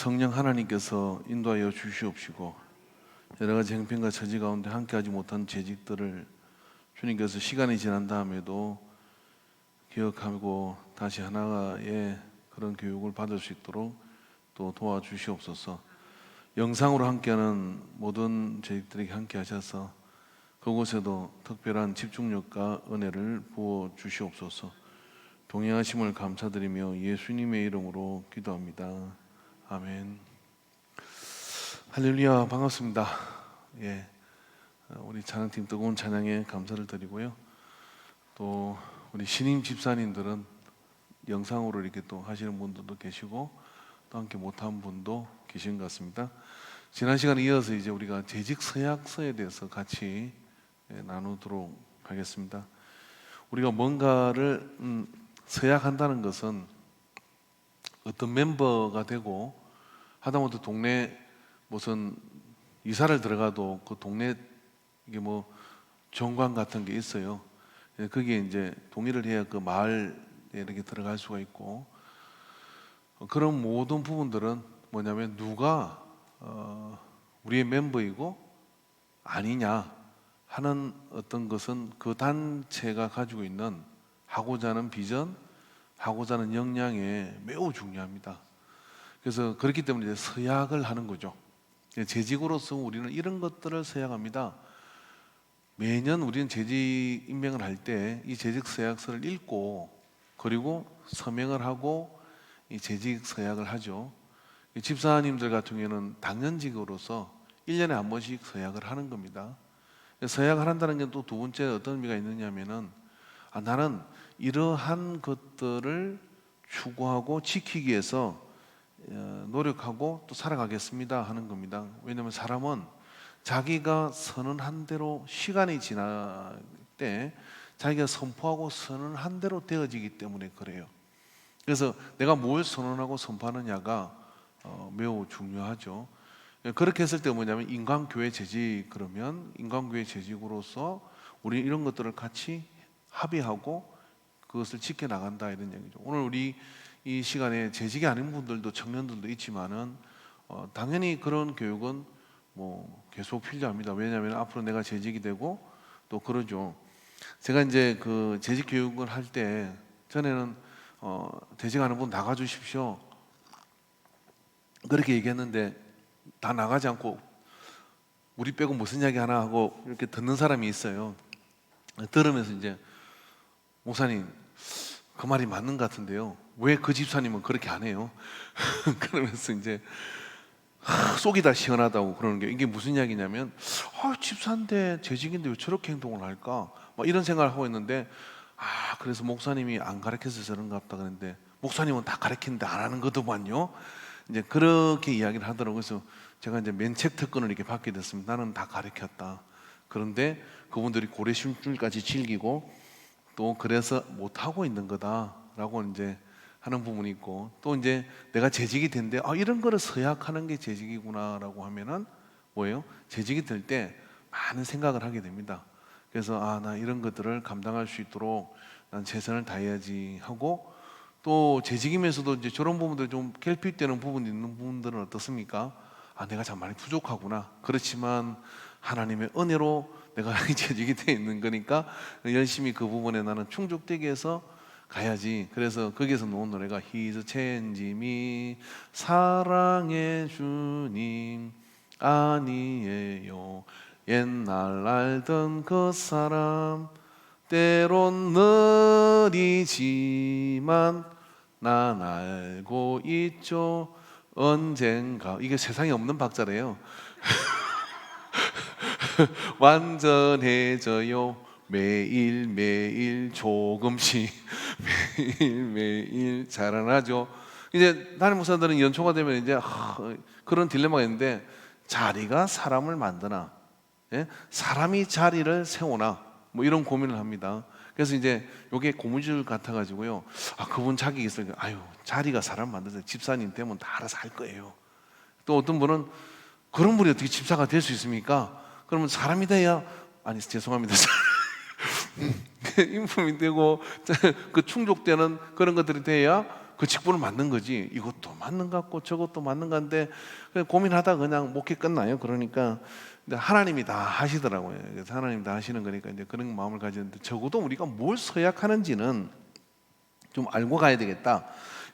성령 하나님께서 인도하여 주시옵시고 여러 가지 형편과 처지 가운데 함께하지 못한 재직들을 주님께서 시간이 지난 다음에도 기억하고 다시 하나의 그런 교육을 받을 수 있도록 또 도와주시옵소서. 영상으로 함께하는 모든 재직들에게 함께 하셔서 그곳에도 특별한 집중력과 은혜를 부어 주시옵소서. 동행하심을 감사드리며 예수님의 이름으로 기도합니다. 아멘. 할렐루야, 반갑습니다. 우리 찬양팀 뜨거운 찬양에 감사를 드리고요. 또 우리 신임 집사님들은 영상으로 이렇게 또 하시는 분들도 계시고 또 함께 못한 분도 계신 것 같습니다. 지난 시간에 이어서 이제 우리가 재직 서약서에 대해서 같이 나누도록 하겠습니다. 우리가 뭔가를 서약한다는 것은 어떤 멤버가 되고 하다못해 동네 무슨 이사를 들어가도 그 동네 이게 뭐 정관 같은 게 있어요. 거기에 이제 동의를 해야 그 마을에 이렇게 들어갈 수가 있고, 그런 모든 부분들은 뭐냐면 누가 우리의 멤버이고 아니냐 하는 어떤 것은 그 단체가 가지고 있는 하고자 하는 비전, 하고자 하는 역량에 매우 중요합니다. 그래서 그렇기 때문에 이제 서약을 하는 거죠. 재직으로서 우리는 이런 것들을 서약합니다. 매년 우리는 재직 임명을 할 때 이 재직 서약서를 읽고 그리고 서명을 하고 이 재직 서약을 하죠. 집사님들 같은 경우에는 당연직으로서 1년에 한 번씩 서약을 하는 겁니다. 서약을 한다는 게 또 두 번째 어떤 의미가 있느냐면은 나는 이러한 것들을 추구하고 지키기 위해서 노력하고 또 살아가겠습니다 하는 겁니다. 왜냐하면 사람은 자기가 선언한 대로 시간이 지날 때 자기가 선포하고 선언한 대로 되어지기 때문에 그래요. 그래서 내가 뭘 선언하고 선포하느냐가 매우 중요하죠. 그렇게 했을 때 뭐냐면 인간교회 재직, 그러면 인간교회 재직으로서 우리 이런 것들을 같이 합의하고 그것을 지켜나간다 이런 얘기죠. 오늘 우리 이 시간에 재직이 아닌 분들도 청년들도 있지만은 당연히 그런 교육은 뭐 계속 필요합니다. 왜냐하면 앞으로 내가 재직이 되고 또 그러죠. 제가 이제 그 재직 교육을 할 때 전에는 재직하는 분 나가주십시오 그렇게 얘기했는데 다 나가지 않고 우리 빼고 무슨 이야기 하나 하고 이렇게 듣는 사람이 있어요. 들으면서 이제 목사님 그 말이 맞는 것 같은데요. 왜 그 집사님은 그렇게 안 해요? 그러면서 이제 속이 다 시원하다고 그러는 게 이게 무슨 이야기냐면 집사인데 재직인데 왜 저렇게 행동을 할까? 막 이런 생각을 하고 있는데 그래서 목사님이 안 가르쳐서 저런가 보다 그랬는데 목사님은 다 가르치는데 안 하는 거더만요. 이제 그렇게 이야기를 하더라고요. 그래서 제가 이제 면책 특권을 이렇게 받게 됐습니다. 나는 다 가르쳤다. 그런데 그분들이 고래심줄까지 즐기고 또 그래서 못 하고 있는 거다라고 이제 하는 부분이 있고, 또 이제 내가 재직이 된데 이런 거를 서약하는 게 재직이구나라고 하면은 뭐예요? 재직이 될 때 많은 생각을 하게 됩니다. 그래서 나 이런 것들을 감당할 수 있도록 난 최선을 다해야지 하고, 또 재직이면서도 이제 저런 부분들 좀 결핍되는 부분이 있는 부분들은 어떻습니까? 내가 참 많이 부족하구나. 그렇지만 하나님의 은혜로 내가 재직이 돼 있는 거니까 열심히 그 부분에 나는 충족되기 위해서 가야지. 그래서 거기에서 나온 노래가 He's changed me, 사랑의 주님 아니에요. 옛날 알던 그 사람 때론 느리지만 난 알고 있죠. 언젠가, 이게 세상에 없는 박자래요. 완전해져요. 매일매일 조금씩 매일매일 자라나죠. 이제 담임 목사들은 연초가 되면 이제 그런 딜레마가 있는데, 자리가 사람을 만드나, 사람이 자리를 세우나, 뭐 이런 고민을 합니다. 그래서 이제 요게 고무줄 같아가지고요. 그분 자기 있어요. 자리가 사람 만드세요. 집사님 되면 다 알아서 할 거예요. 또 어떤 분은 그런 분이 어떻게 집사가 될 수 있습니까? 그러면 사람이 돼야, 죄송합니다. 인품이 되고 그 충족되는 그런 것들이 돼야 그 직분을 맡는 거지. 이것도 맞는 것 같고 저것도 맞는 것 같은데 그냥 고민하다 그냥 목회 끝나요. 그러니까 근데 하나님이 다 하시더라고요. 그래서 하나님 다 하시는 거니까 이제 그런 마음을 가지는데 적어도 우리가 뭘 서약하는지는 좀 알고 가야 되겠다.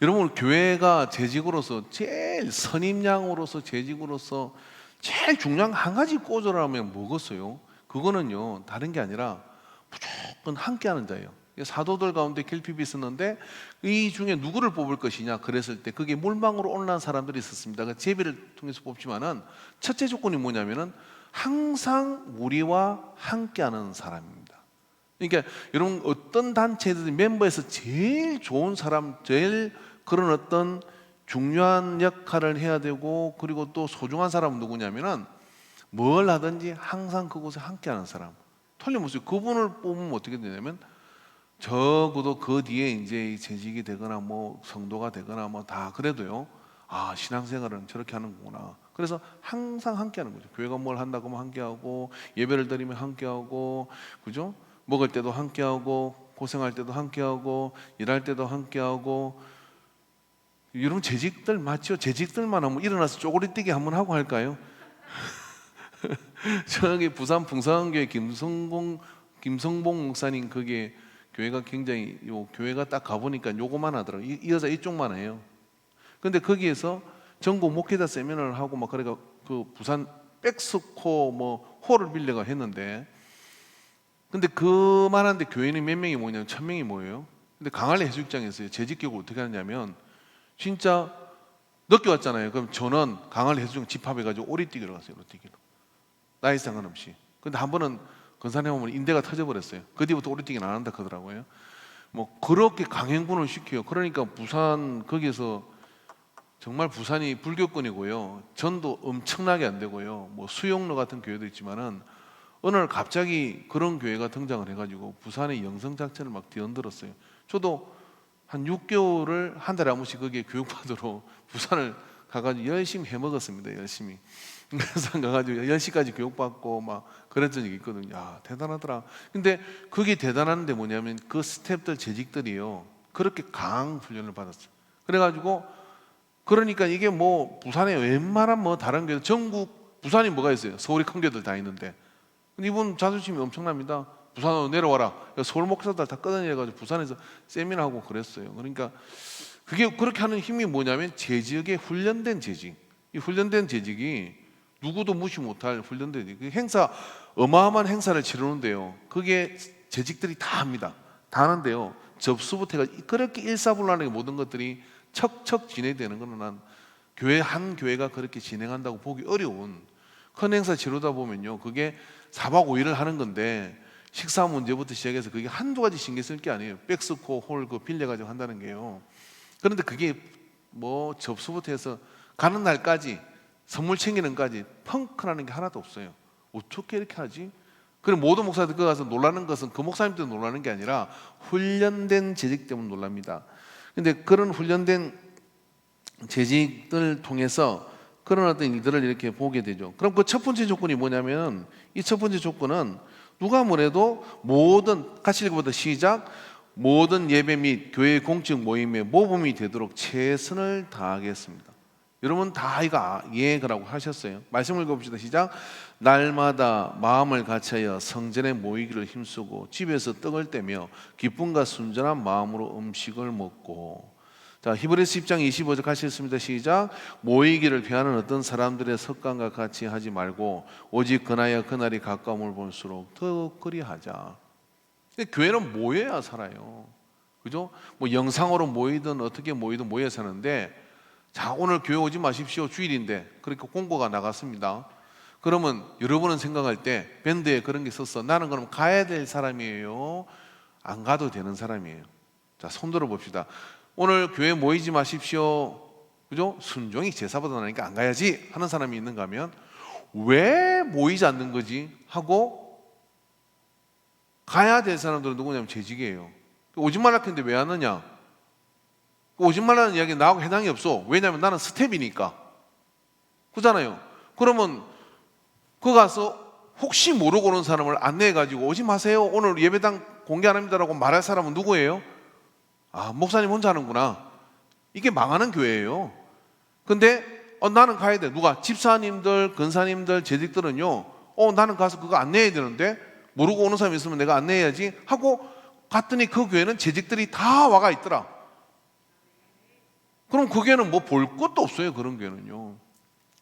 여러분 교회가 재직으로서 제일 선임양으로서 재직으로서 제일 중요한 한 가지 꽂으라면 뭐겠어요? 그거는요 다른 게 아니라 무조건 함께하는 자예요. 사도들 가운데 결핍이 있었는데 이 중에 누구를 뽑을 것이냐 그랬을 때 그게 물망으로 올라온 사람들이 있었습니다. 그 제비를 통해서 뽑지만은 첫째 조건이 뭐냐면은 항상 우리와 함께하는 사람입니다. 그러니까 여러분 어떤 단체든 멤버에서 제일 좋은 사람, 제일 그런 어떤 중요한 역할을 해야 되고 그리고 또 소중한 사람은 누구냐면은 뭘 하든지 항상 그곳에 함께하는 사람. 틀림없이 그분을 뽑으면 어떻게 되냐면 적어도 그 뒤에 이제 재직이 되거나 뭐 성도가 되거나 뭐 다 그래도요. 아 신앙생활은 저렇게 하는 거구나. 그래서 항상 함께하는 거죠. 교회가 뭘 한다고 하면 함께하고 예배를 드리면 함께하고 그죠? 먹을 때도 함께하고 고생할 때도 함께하고 일할 때도 함께하고 여러분 재직들 맞죠? 재직들만 하면 일어나서 쪼그리 뛰기 한번 하고 할까요? 저기 부산 풍성교회 김성봉 목사님 그게 교회가 굉장히 요 교회가 딱 가보니까 요거만 하더라고요. 이 여자 이쪽만 해요. 근데 거기에서 전국 목회자 세미나를 하고 막 그래가 그 부산 백스코 뭐 홀을 빌려가 했는데 근데 그만한데 교인이 몇 명이 뭐냐면 1000명이 뭐예요? 근데 강할래 해수욕장에서 재직 교육을 어떻게 하냐면 진짜 늦게 왔잖아요. 그럼 저는 강할래 해수욕장 집합해가지고 오리뛰기로 갔어요. 오리뛰기로 나이 상관없이. 근데 한 번은 건산에 오면 인대가 터져버렸어요. 그 뒤부터 오리뛰기는 안 한다 그러더라고요. 뭐 그렇게 강행군을 시켜요. 그러니까 부산 거기서 정말 부산이 불교권이고요. 전도 엄청나게 안 되고요. 뭐 수용로 같은 교회도 있지만은 어느 날 갑자기 그런 교회가 등장을 해가지고 부산의 영성 자체를 막 뒤흔들었어요. 저도 한 6개월을 한 달에 한 번씩 거기에 교육받으러 부산을 가가지고 열심히 해먹었습니다. 열심히. 그래서 가가지고 10시까지 교육받고 막 그랬던 적이 있거든요. 야 대단하더라. 근데 그게 대단한데 뭐냐면 그 스태프들 재직들이요 그렇게 강한 훈련을 받았어요. 그래가지고 그러니까 이게 뭐 부산에 웬만한 뭐 다른 교회 전국 부산이 뭐가 있어요? 서울이 큰 교회들 다 있는데 근데 이분 자존심이 엄청납니다. 부산으로 내려와라. 서울 목사들 다 끌어내려가지고 부산에서 세미나하고 그랬어요. 그러니까 그게 그렇게 하는 힘이 뭐냐면 재직에 훈련된 재직. 이 훈련된 재직이 누구도 무시 못할 훈련된 그 행사 어마어마한 행사를 치르는데요. 그게 재직들이 다 합니다. 다 하는데요. 접수부터 해가 그렇게 일사불란하게 모든 것들이 척척 진행되는 거는 난 교회 한 교회가 그렇게 진행한다고 보기 어려운 큰 행사 치르다 보면요. 그게 4박 5일을 하는 건데 식사 문제부터 시작해서 그게 한두 가지 신경 쓸 게 아니에요. 백스코 홀 그 빌려가지고 한다는 게요. 그런데 그게 뭐 접수부터 해서 가는 날까지 선물 챙기는 까지 펑크라는 게 하나도 없어요. 어떻게 이렇게 하지? 그럼 모든 목사들 그 가서 놀라는 것은 그 목사님들 놀라는 게 아니라 훈련된 재직 때문에 놀랍니다. 근데 그런 훈련된 재직을 통해서 그런 어떤 일들을 이렇게 보게 되죠. 그럼 그 첫 번째 조건이 뭐냐면 이 첫 번째 조건은 누가 뭐래도 모든 같이 읽어보다 시작 모든 예배 및 교회 공적 모임에 모범이 되도록 최선을 다하겠습니다. 여러분 다 이거 그라고 하셨어요. 말씀을 읽어봅시다. 시작. 날마다 마음을 같이하여 성전에 모이기를 힘쓰고 집에서 떡을 떼며 기쁨과 순전한 마음으로 음식을 먹고. 자 히브리서 10장 25절 같이 읽습니다. 시작. 모이기를 피하는 어떤 사람들의 습관과 같이 하지 말고 오직 그나여 그날이 가까움을 볼수록 더 그리하자. 교회는 모여야 살아요. 그죠? 뭐 영상으로 모이든 어떻게 모이든 모여 사는데 자 오늘 교회 오지 마십시오 주일인데 그렇게 공고가 나갔습니다. 그러면 여러분은 생각할 때 밴드에 그런 게 있었어. 나는 그럼 가야 될 사람이에요? 안 가도 되는 사람이에요? 자 손 들어 봅시다. 오늘 교회 모이지 마십시오. 그죠? 순종이 제사보다 나니까 안 가야지 하는 사람이 있는가 하면 왜 모이지 않는 거지? 하고 가야 될 사람들은 누구냐면 재직이에요. 오지 말라 했는데 왜 안 하느냐? 오지 말라는 이야기는 나하고 해당이 없어. 왜냐하면 나는 스텝이니까. 그렇잖아요. 그러면 그 가서 혹시 모르고 오는 사람을 안내해가지고 오지 마세요. 오늘 예배당 공개 안 합니다라고 말할 사람은 누구예요? 아 목사님 혼자 하는구나. 이게 망하는 교회예요. 근데 나는 가야 돼. 누가? 집사님들, 권사님들, 재직들은요. 나는 가서 그거 안내해야 되는데 모르고 오는 사람이 있으면 내가 안내해야지 하고 갔더니 그 교회는 재직들이 다 와가 있더라. 그럼 그 교회는 뭐 볼 것도 없어요. 그런 교회는요.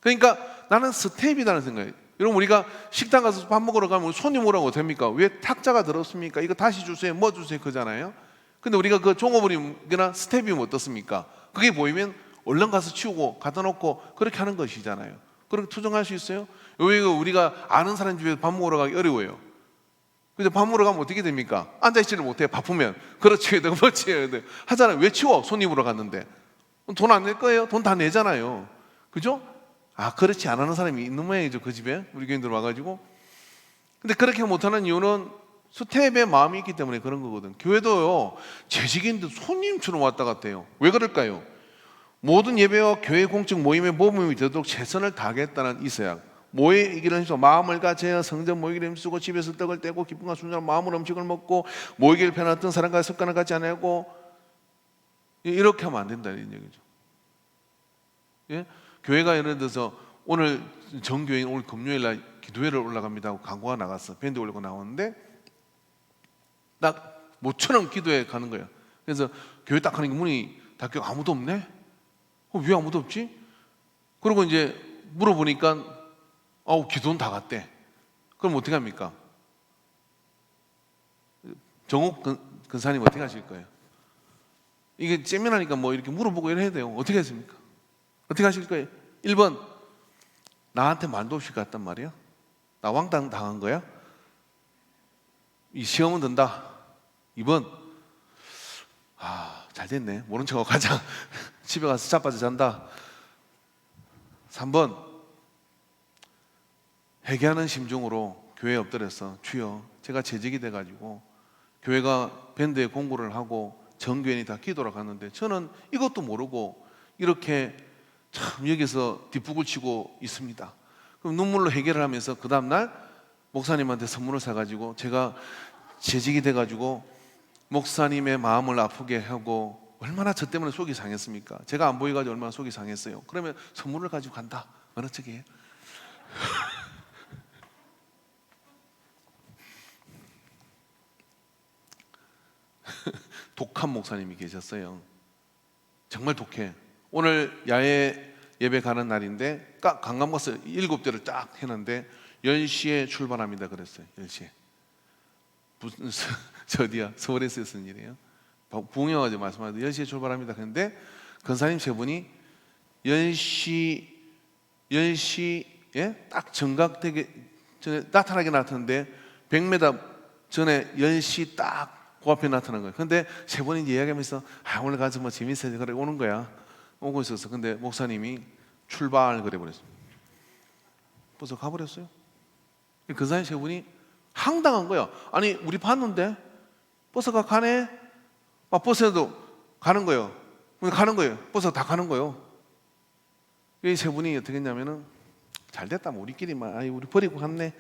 그러니까 나는 스텝이라는 생각이에요. 여러분, 우리가 식당 가서 밥 먹으러 가면 손님 오라고 됩니까? 왜 탁자가 들었습니까? 이거 다시 주세요. 뭐 주세요? 그잖아요. 근데 우리가 그 종업원이나 스텝이면 어떻습니까? 그게 보이면 얼른 가서 치우고 갖다 놓고 그렇게 하는 것이잖아요. 그렇게 투정할 수 있어요? 왜 우리가 아는 사람 집에 밥 먹으러 가기 어려워요? 근데 밥 먹으러 가면 어떻게 됩니까? 앉아있지를 못해. 바쁘면. 그렇지, 내가 멋지 해야 돼. 하잖아요. 왜 치워? 손님으로 갔는데. 돈 안 낼 거예요? 돈 다 내잖아요. 그죠? 그렇지 안 하는 사람이 있는 모양이죠. 그 집에 우리 교인들 와가지고. 근데 그렇게 못하는 이유는 스텝의 마음이 있기 때문에 그런 거거든. 교회도요, 재직인들 손님처럼 왔다 갔다 해요. 왜 그럴까요? 모든 예배와 교회 공적 모임의 모범이 되도록 최선을 다하겠다는 이서약. 모이기를 힘쓰고 마음을 같이하여 성전 모이기를 힘쓰고 집에서 떡을 떼고 기쁨과 순전한 마음으로 음식을 먹고 모이기를 편했던 사람과 습관을 갖지 않고, 이렇게 하면 안 된다는 얘기죠. 예? 교회가 예를 들어서 오늘 정교인 오늘 금요일날 기도회를 올라갑니다 하고 광고가 나갔어. 밴드 올리고 나오는데 딱 모처럼 기도회 가는 거예요. 그래서 교회 딱 가는 게 문이 닫혀 아무도 없네? 왜 아무도 없지? 그러고 이제 물어보니까 기도는 다 갔대. 그럼 어떻게 합니까? 정옥 근사님 어떻게 하실 거예요? 이게 세미나니까 뭐 이렇게 물어보고 이래야 돼요. 어떻게 했습니까? 어떻게 하실 거예요? 1번, 나한테 말도 없이 갔단 말이야? 나 왕따 당한 거야? 이 시험은 든다. 2번, 잘 됐네. 모른 척하고 가자. 집에 가서 자빠져 잔다. 3번, 회개하는 심정으로 교회에 엎드려서 주여, 제가 재직이 돼가지고 교회가 밴드에 공부를 하고 정교인이 다 기도를 갔는데 저는 이것도 모르고 이렇게 참 여기서 뒷북을 치고 있습니다. 그럼 눈물로 해결을 하면서 그 다음날 목사님한테 선물을 사가지고 제가 재직이 돼가지고 목사님의 마음을 아프게 하고 얼마나 저 때문에 속이 상했습니까? 제가 안 보여가지고 얼마나 속이 상했어요. 그러면 선물을 가지고 간다. 어느 쪽이에요? 독한 목사님이 계셨어요. 정말 독해. 오늘 야외 예배 가는 날인데 관광버스 7대를 쫙 해놨는데 10시에 출발합니다 그랬어요. 10시에. 무슨 어디야? 서울에서 쓴 일이에요. 부흥영화제 말씀하는데 10시에 출발합니다. 그런데 권사님 세 분이 10시에 딱 정각되게 전에 나타나게 나타났는데 100m 전에 10시 딱 그 앞에 나타난 거예요. 근데 세 분이 이야기하면서 오늘 가서 뭐 재밌어요. 그래 오는 거야. 오고 있었어. 근데 목사님이 출발 그래 버렸어요. 벌써 가버렸어요. 권사님 세 분이 황당한 거야. 아니 우리 봤는데 버스가 가네. 버스에도 가는 거예요. 가는 거예요. 버스가 다 가는 거예요. 이 세 분이 어떻게 했냐면은 잘 됐다. 뭐 우리끼리만 우리 버리고 갔네.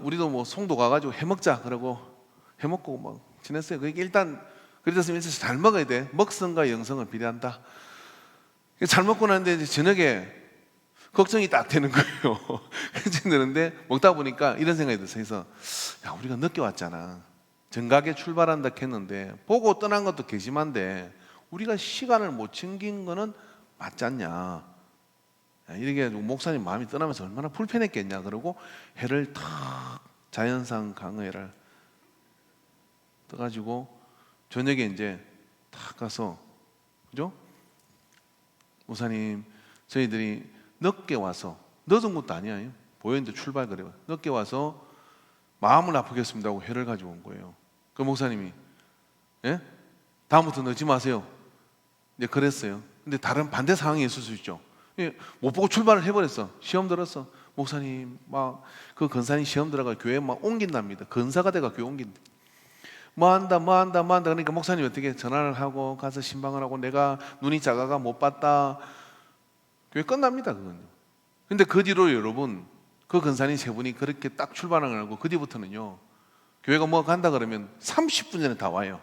우리도 뭐 송도 가가지고 해먹자 그러고 해먹고 막 지냈어요. 그게 일단 그랬으면 잘 먹어야 돼. 먹성과 영성을 비례한다. 잘 먹고 나는데 이제 저녁에 걱정이 딱 되는 거예요. 그래서 되는데 먹다 보니까 이런 생각이 들어서 우리가 늦게 왔잖아. 정각에 출발한다 했는데 보고 떠난 것도 괘씸한데 우리가 시간을 못 챙긴 거는 맞지 않냐. 이렇게 목사님 마음이 떠나면서 얼마나 불편했겠냐. 그러고 해를 탁 자연상 강의를 떠가지고 저녁에 이제 탁 가서 그죠? 목사님 저희들이 늦게 와서 늦은 것도 아니에요. 보였는데 출발 그래요. 늦게 와서 마음을 아프게 했습니다 하고 회를 가지고 온 거예요. 그 목사님이 다음부터 늦지 마세요. 이제 그랬어요. 근데 다른 반대 상황이 있을 수 있죠. 못 보고 출발을 해버렸어. 시험 들었어. 목사님 막 그 권사님 시험 들어가 교회 막 옮긴답니다. 권사가 돼가 교회 옮긴다. 뭐한다 그러니까 목사님 어떻게 전화를 하고 가서 신방을 하고 내가 눈이 작아가 못 봤다. 교회 끝납니다 그건요. 근데 그 뒤로 여러분 그 권사님 세 분이 그렇게 딱 출발을 하고 그 뒤부터는요 교회가 뭐 간다 그러면 30분 전에 다 와요.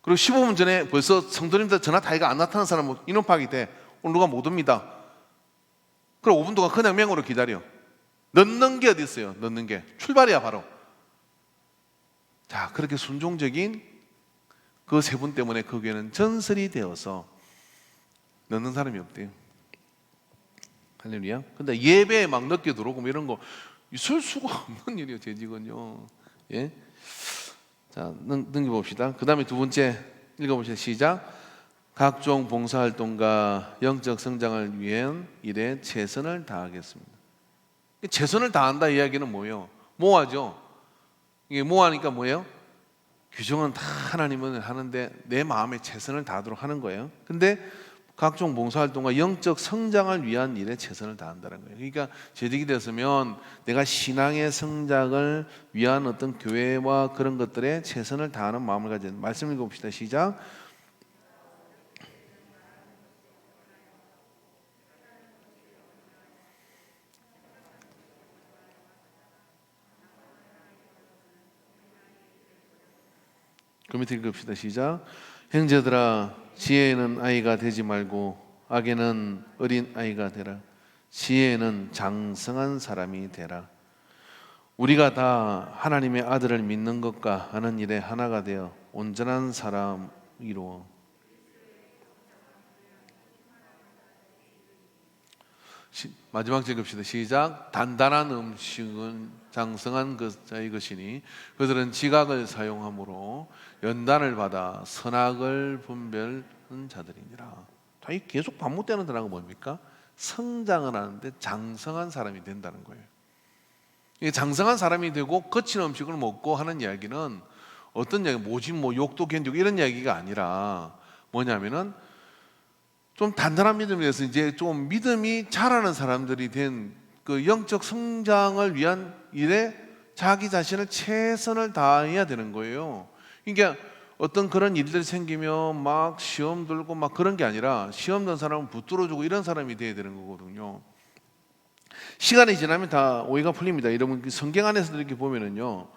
그리고 15분 전에 벌써 성도님들 전화 타이가 안 나타나는 사람은 인원 파악이 돼. 오늘 누가 못 옵니다. 그럼 5분 동안 그냥 맹으로 기다려. 넣는 게 어디 있어요? 넣는 게 출발이야 바로. 자, 그렇게 순종적인 그 세 분 때문에 그 교회는 전설이 되어서 넣는 사람이 없대요. 할렐루야. 근데 예배에 막 늦게 들어오고 뭐 이런 거 있을 수가 없는 일이에요, 재직은요. 예. 자, 넘겨봅시다. 그 다음에 두 번째 읽어봅시다. 시작. 각종 봉사활동과 영적 성장을 위한 일에 최선을 다하겠습니다. 최선을 다한다 이야기는 뭐예요? 모아죠. 이게 모아니까 뭐예요? 규정은 다 하나님은 하는데 내 마음에 최선을 다하도록 하는 거예요. 근데 각종 봉사활동과 영적 성장을 위한 일에 최선을 다한다는 거예요. 그러니까 재직이 됐으면 내가 신앙의 성장을 위한 어떤 교회와 그런 것들에 최선을 다하는 마음을 가진 말씀 읽어봅시다. 시작. 그 밑에 읽읍시다. 시작. 형제들아, 지혜에는 아이가 되지 말고 악에는 어린 아이가 되라. 지혜에는 장성한 사람이 되라. 우리가 다 하나님의 아들을 믿는 것과 하는 일에 하나가 되어 온전한 사람 이루어. 마지막 읽읍시다. 시작. 단단한 음식은 장성한 자의 것이니 그들은 지각을 사용함으로 연단을 받아 선악을 분별하는 자들이니라. 계속 반복되는 단어가 뭡니까? 성장을 하는데 장성한 사람이 된다는 거예요. 장성한 사람이 되고 거친 음식을 먹고 하는 이야기는 어떤 이야기, 모진 욕도 견디고 이런 이야기가 아니라 뭐냐면은 좀 단단한 믿음이 돼서 이제 좀 믿음이 자라는 사람들이 된 그 영적 성장을 위한 일에 자기 자신을 최선을 다해야 되는 거예요. 그러니까 어떤 그런 일들이 생기면 막 시험 들고 막 그런 게 아니라 시험 든 사람은 붙들어주고 이런 사람이 돼야 되는 거거든요. 시간이 지나면 다 오해가 풀립니다. 여러분 성경 안에서도 이렇게 보면은요,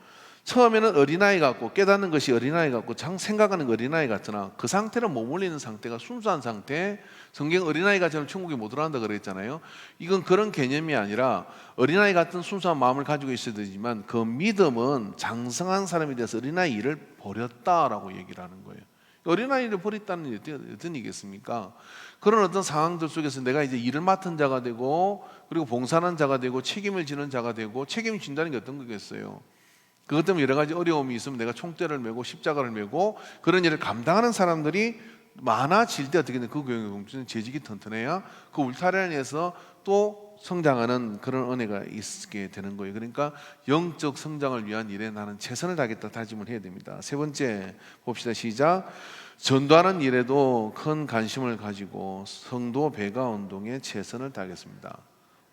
처음에는 어린아이 같고 깨닫는 것이 어린아이 같고 생각하는 어린아이 같으나 그 상태로 머물리는 상태가 순수한 상태. 성경 어린아이 같으면 천국에 못 들어간다 그랬잖아요. 이건 그런 개념이 아니라 어린아이 같은 순수한 마음을 가지고 있어야 되지만 그 믿음은 장성한 사람이 돼서 어린아이 일을 버렸다라고 얘기를 하는 거예요. 어린아이를 버렸다는 게 어떤 얘기겠습니까? 그런 어떤 상황들 속에서 내가 이제 일을 맡은 자가 되고 그리고 봉사하는 자가 되고 책임을 지는 자가 되고 책임을 진다는 게 어떤 거겠어요? 그것 때문에 여러 가지 어려움이 있으면 내가 총대를 메고 십자가를 메고 그런 일을 감당하는 사람들이 많아질 때 어떻게 되냐? 그 교회의 공주는 재직이 튼튼해야 그 울타리 안에서 또 성장하는 그런 은혜가 있게 되는 거예요. 그러니까 영적 성장을 위한 일에 나는 최선을 다하겠다 다짐을 해야 됩니다. 세 번째 봅시다. 시작. 전도하는 일에도 큰 관심을 가지고 성도 배가 운동에 최선을 다하겠습니다.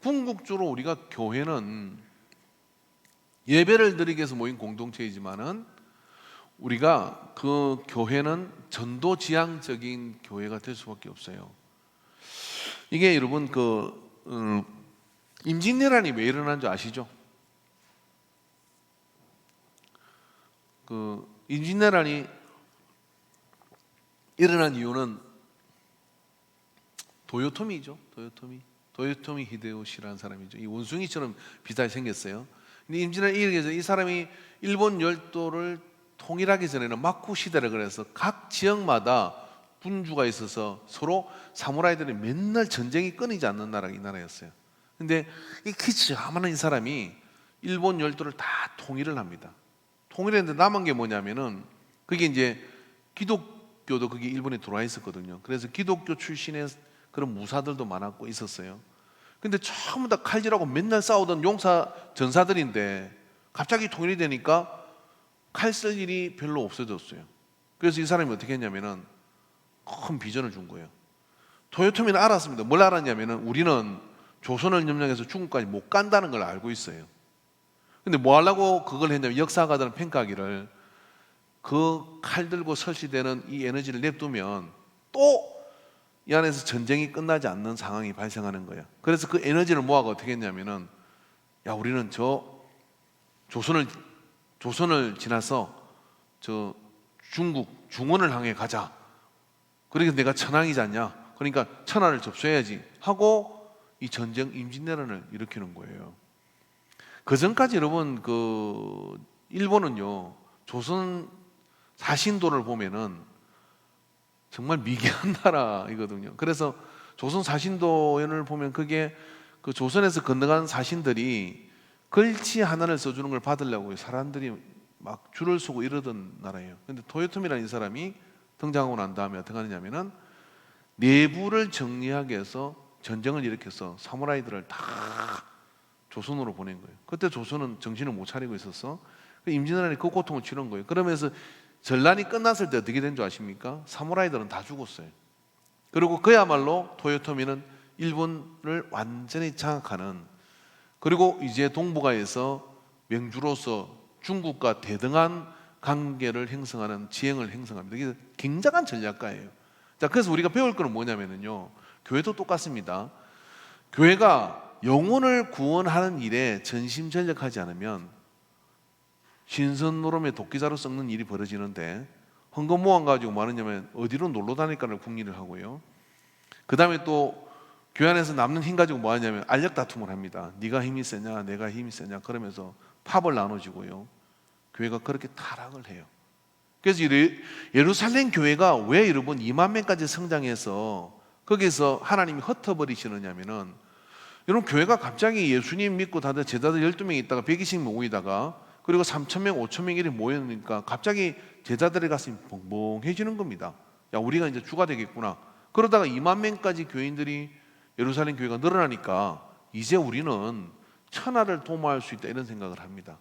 궁극적으로 우리가 교회는 예배를 드리기 위해서 모인 공동체이지만은 우리가 그 교회는 전도지향적인 교회가 될 수밖에 없어요. 이게 여러분 임진왜란이 왜 일어난 줄 아시죠? 그 임진왜란이 일어난 이유는 도요토미죠. 도요토미 히데요시라는 사람이죠. 이 원숭이처럼 비슷하게 생겼어요. 근데 임진왜란이 일어나서 이 사람이 일본 열도를 통일하기 전에는 마쿠 시대라 그래서 각 지역마다 군주가 있어서 서로 사무라이들이 맨날 전쟁이 끊이지 않는 나라가 이 나라였어요. 근데 이 기차만한 이 사람이 일본 열도를 다 통일을 합니다. 통일했는데 남은 게 뭐냐면은 그게 이제 기독교도 그게 일본에 들어와 있었거든요. 그래서 기독교 출신의 그런 무사들도 많았고 있었어요. 근데 전부 다 칼질하고 맨날 싸우던 용사 전사들인데 갑자기 통일이 되니까 칼 쓸 일이 별로 없어졌어요. 그래서 이 사람이 어떻게 했냐면은 큰 비전을 준 거예요. 도요토미는 알았습니다. 뭘 알았냐면은 우리는 조선을 점령해서 중국까지 못 간다는 걸 알고 있어요. 근데 뭐 하려고 그걸 했냐면 역사가들은 평가하기를 그 칼 들고 설치되는 이 에너지를 냅두면 또 이 안에서 전쟁이 끝나지 않는 상황이 발생하는 거예요. 그래서 그 에너지를 모아가 어떻게 했냐면은 야 우리는 조선을 지나서 저 중국 중원을 향해 가자. 그러니까 내가 천황이지 않냐? 그러니까 천하를 접수해야지 하고 이 전쟁 임진왜란을 일으키는 거예요. 그 전까지 여러분 그 일본은요 조선 사신도를 보면은 정말 미개한 나라이거든요. 그래서 조선 사신도를 보면 그게 그 조선에서 건너간 사신들이 글씨 하나를 써주는 걸 받으려고 사람들이 막 줄을 서고 이러던 나라예요. 근데 토요토미라는 이 사람이 등장하고 난 다음에 어떻게 하느냐면은 내부를 정리하기 위해서 전쟁을 일으켜서 사무라이들을 다 조선으로 보낸 거예요. 그때 조선은 정신을 못 차리고 있었어. 임진왜란이 그 고통을 치른 거예요. 그러면서 전란이 끝났을 때 어떻게 된 줄 아십니까? 사무라이들은 다 죽었어요. 그리고 그야말로 토요토미는 일본을 완전히 장악하는, 그리고 이제 동북아에서 명주로서 중국과 대등한 관계를 형성하는 지형을 형성합니다. 이게 굉장한 전략가예요. 자, 그래서 우리가 배울 거는 뭐냐면요, 교회도 똑같습니다. 교회가 영혼을 구원하는 일에 전심전력하지 않으면 신선 노름에 도끼자루 썩는 일이 벌어지는데, 헌금 모아 가지고 뭐 하느냐면 어디로 놀러 다닐까를 궁리를 하고요. 그 다음에 또 교회 안에서 남는 힘 가지고 뭐 하냐면 알력 다툼을 합니다. 네가 힘이 세냐 내가 힘이 세냐 그러면서 팝을 나눠주고요. 교회가 그렇게 타락을 해요. 그래서 예루살렘 교회가 왜 여러분 2만 명까지 성장해서 거기서 하나님이 흩어버리시느냐면은, 여러분 교회가 갑자기 예수님 믿고 다들 제자들 12명 있다가 120명 모이다가 그리고 3,000명 5,000명 이렇게 모였으니까 갑자기 제자들의 가슴이 벙벙해지는 겁니다. 야, 우리가 이제 주가 되겠구나. 그러다가 2만 명까지 교인들이 예루살렘 교회가 늘어나니까 이제 우리는 천하를 도모할 수 있다 이런 생각을 합니다.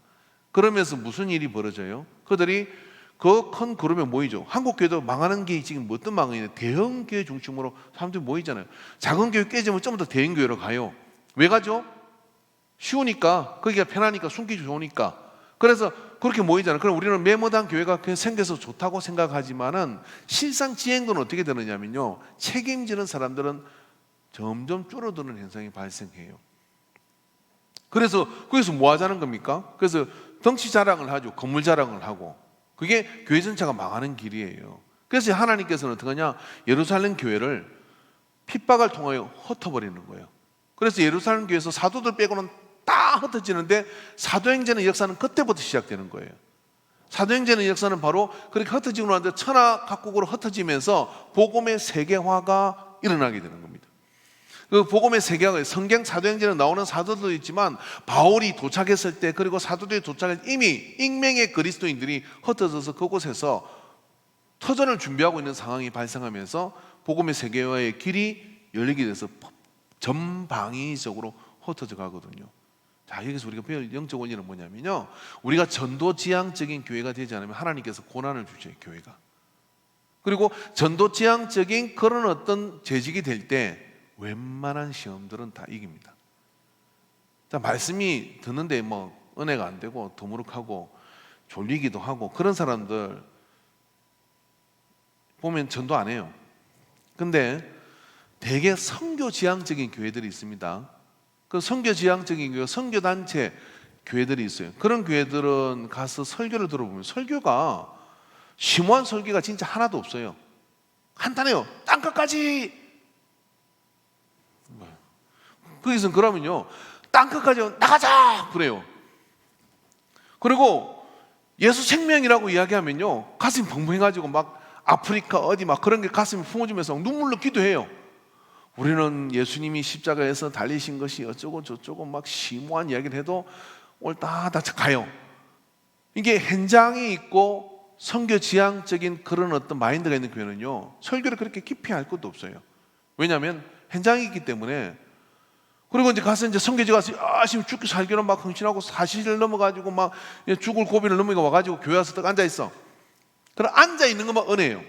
그러면서 무슨 일이 벌어져요? 그들이 그 큰 그룹에 모이죠. 한국 교회도 망하는 게 지금 어떤 망하냐, 대형 교회 중심으로 사람들이 모이잖아요. 작은 교회 깨지면 좀 더 대형 교회로 가요. 왜 가죠? 쉬우니까, 거기가 편하니까, 숨기기 좋으니까. 그래서 그렇게 모이잖아요. 그럼 우리는 메모당 교회가 그냥 생겨서 좋다고 생각하지만은 실상 지행도는 어떻게 되느냐면요, 책임지는 사람들은 점점 줄어드는 현상이 발생해요. 그래서 거기서 뭐 하자는 겁니까? 그래서 덩치 자랑을 하죠. 건물 자랑을 하고. 그게 교회 전체가 망하는 길이에요. 그래서 하나님께서는 어떻게 하냐, 예루살렘 교회를 핍박을 통하여 흩어버리는 거예요. 그래서 예루살렘 교회에서 사도들 빼고는 다 흩어지는데, 사도행전의 역사는 그때부터 시작되는 거예요. 사도행전의 역사는 바로 그렇게 흩어지고 나는데 천하 각국으로 흩어지면서 복음의 세계화가 일어나게 되는 겁니다. 그 복음의 세계화가, 성경 사도행전에 나오는 사도도 있지만 바울이 도착했을 때, 그리고 사도들이 도착했을 때 이미 익명의 그리스도인들이 흩어져서 그곳에서 터전을 준비하고 있는 상황이 발생하면서 복음의 세계화의 길이 열리게 돼서 전방위적으로 흩어져 가거든요. 자, 여기서 우리가 배울 영적 원리는 뭐냐면요, 우리가 전도지향적인 교회가 되지 않으면 하나님께서 고난을 주셔요, 교회가. 그리고 전도지향적인 그런 어떤 재직이 될 때 웬만한 시험들은 다 이깁니다. 자, 말씀이 듣는데 뭐 은혜가 안 되고 더무룩하고 졸리기도 하고 그런 사람들 보면 전도 안 해요. 근데 되게 선교지향적인 교회들이 있습니다. 그 선교지향적인 교회, 선교단체 교회들이 있어요. 그런 교회들은 가서 설교를 들어보면 설교가 심오한 설교가 진짜 하나도 없어요. 간단해요. 땅끝까지. 거기서 그러면요, 땅끝까지 나가자 그래요. 그리고 예수 생명이라고 이야기하면요, 가슴이 벙벙해가지고 막 아프리카 어디 막 그런 게 가슴이 품어지면서 눈물로 기도해요. 우리는 예수님이 십자가에서 달리신 것이 어쩌고 저쩌고 막 심오한 이야기를 해도 옳다 다 가요. 이게 현장이 있고 선교지향적인 그런 어떤 마인드가 있는 교회는요, 설교를 그렇게 깊이 할 것도 없어요. 왜냐하면 현장이 있기 때문에. 그리고 이제 가서 이제 선교지 가서 열심히 죽기 살기로 막 헌신하고 40일 넘어가지고 막 죽을 고비를 넘어가 와가지고 교회 와서 딱 앉아 있어. 그럼 앉아 있는 것만 은혜예요.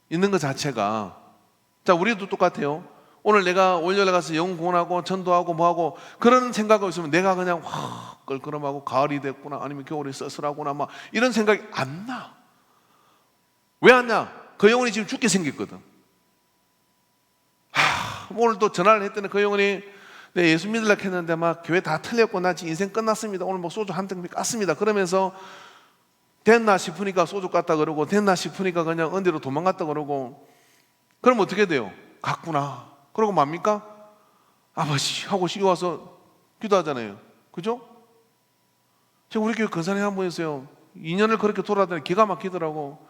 있는 것 자체가. 자, 우리도 똑같아요. 오늘 내가 월요일에 가서 영혼 구원하고 전도하고 뭐하고 그런 생각이 있으면 내가 그냥 껄끄럼하고 가을이 됐구나, 아니면 겨울이 씁쓸하구나 막 이런 생각이 안 나. 왜 안 나? 그 영혼이 지금 죽게 생겼거든. 오늘 또 전화를 했더니 그 영혼이 네, 예수 믿으려고 했는데 막 교회 다 틀렸고 나 지금 인생 끝났습니다. 오늘 뭐 소주 한 병 깠습니다. 그러면서 됐나 싶으니까 소주 깠다 그러고, 됐나 싶으니까 그냥 언디로 도망갔다 그러고, 그럼 어떻게 돼요? 갔구나. 그러고 맙니까? 아버지 하고 쉬어와서 기도하잖아요. 그죠? 지금 우리 교회 근사님 한 분 있어요. 2년을 그렇게 돌아다니 기가 막히더라고.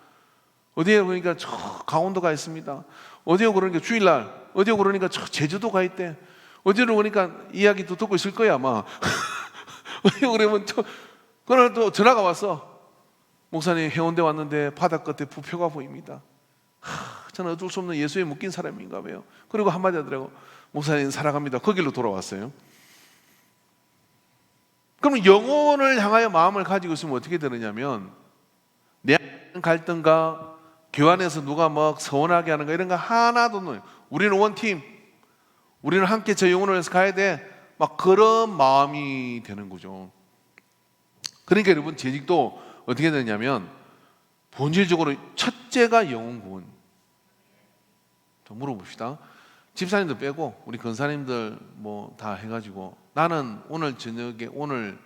어디에 그러니까 저 강원도 가 있습니다. 어디에 그러니까 주일날, 어디에 그러니까 저 제주도 가 있대. 어디로 그러니까 이야기도 듣고 있을 거야 아마. 어디에 그러면 그날 또 전화가 왔어. 목사님 해운대 왔는데 바다 끝에 부표가 보입니다. 저는 어쩔 수 없는 예수에 묶인 사람인가 봐요. 그리고 한마디 하더라고. 목사님 사랑합니다. 그 길로 돌아왔어요. 그럼 영혼을 향하여 마음을 가지고 있으면 어떻게 되느냐면, 내 갈등과 교회 안에서 누가 막 서운하게 하는 거 이런 거 하나도 없어요. 우리는 원팀, 우리는 함께 저 영혼을 위해서 가야 돼, 막 그런 마음이 되는 거죠. 그러니까 여러분, 재직도 어떻게 되냐면 본질적으로 첫째가 영혼 구원. 좀 물어봅시다. 집사님들 빼고 우리 권사님들 뭐 다 해가지고, 나는 오늘 저녁에 오늘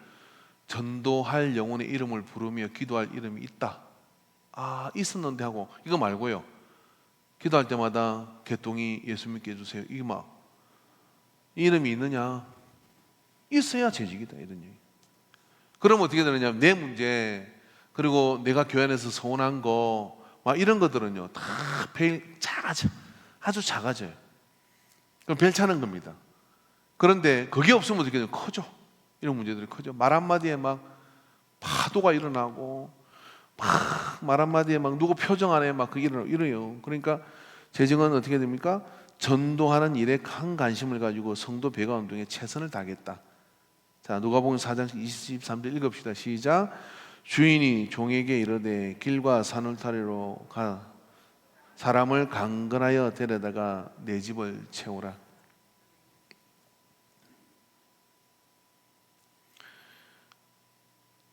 전도할 영혼의 이름을 부르며 기도할 이름이 있다. 아, 있었는데 하고, 이거 말고요. 기도할 때마다 개똥이 예수 믿게 해주세요. 이게 막 이름이 있느냐? 있어야 재직이다, 이런 얘기. 그럼 어떻게 되느냐? 내 문제, 그리고 내가 교회 안에서 서운한 거, 막 이런 것들은요 다 작아져. 아주 작아져요. 그럼 별 차는 겁니다. 그런데 그게 없으면 어떻게 돼요? 커져. 이런 문제들이 커져. 말 한마디에 막 파도가 일어나고, 막 말 한마디에 막 누구 표정 안에 막 그게 이래요. 그러니까 재정은 어떻게 됩니까? 전도하는 일에 큰 관심을 가지고 성도 배가 운동에 최선을 다하겠다. 자, 누가복음 4장 23절 읽읍시다. 시작. 주인이 종에게 이르되 길과 산울타리로 가 사람을 강건하여 데려다가 내 집을 채우라.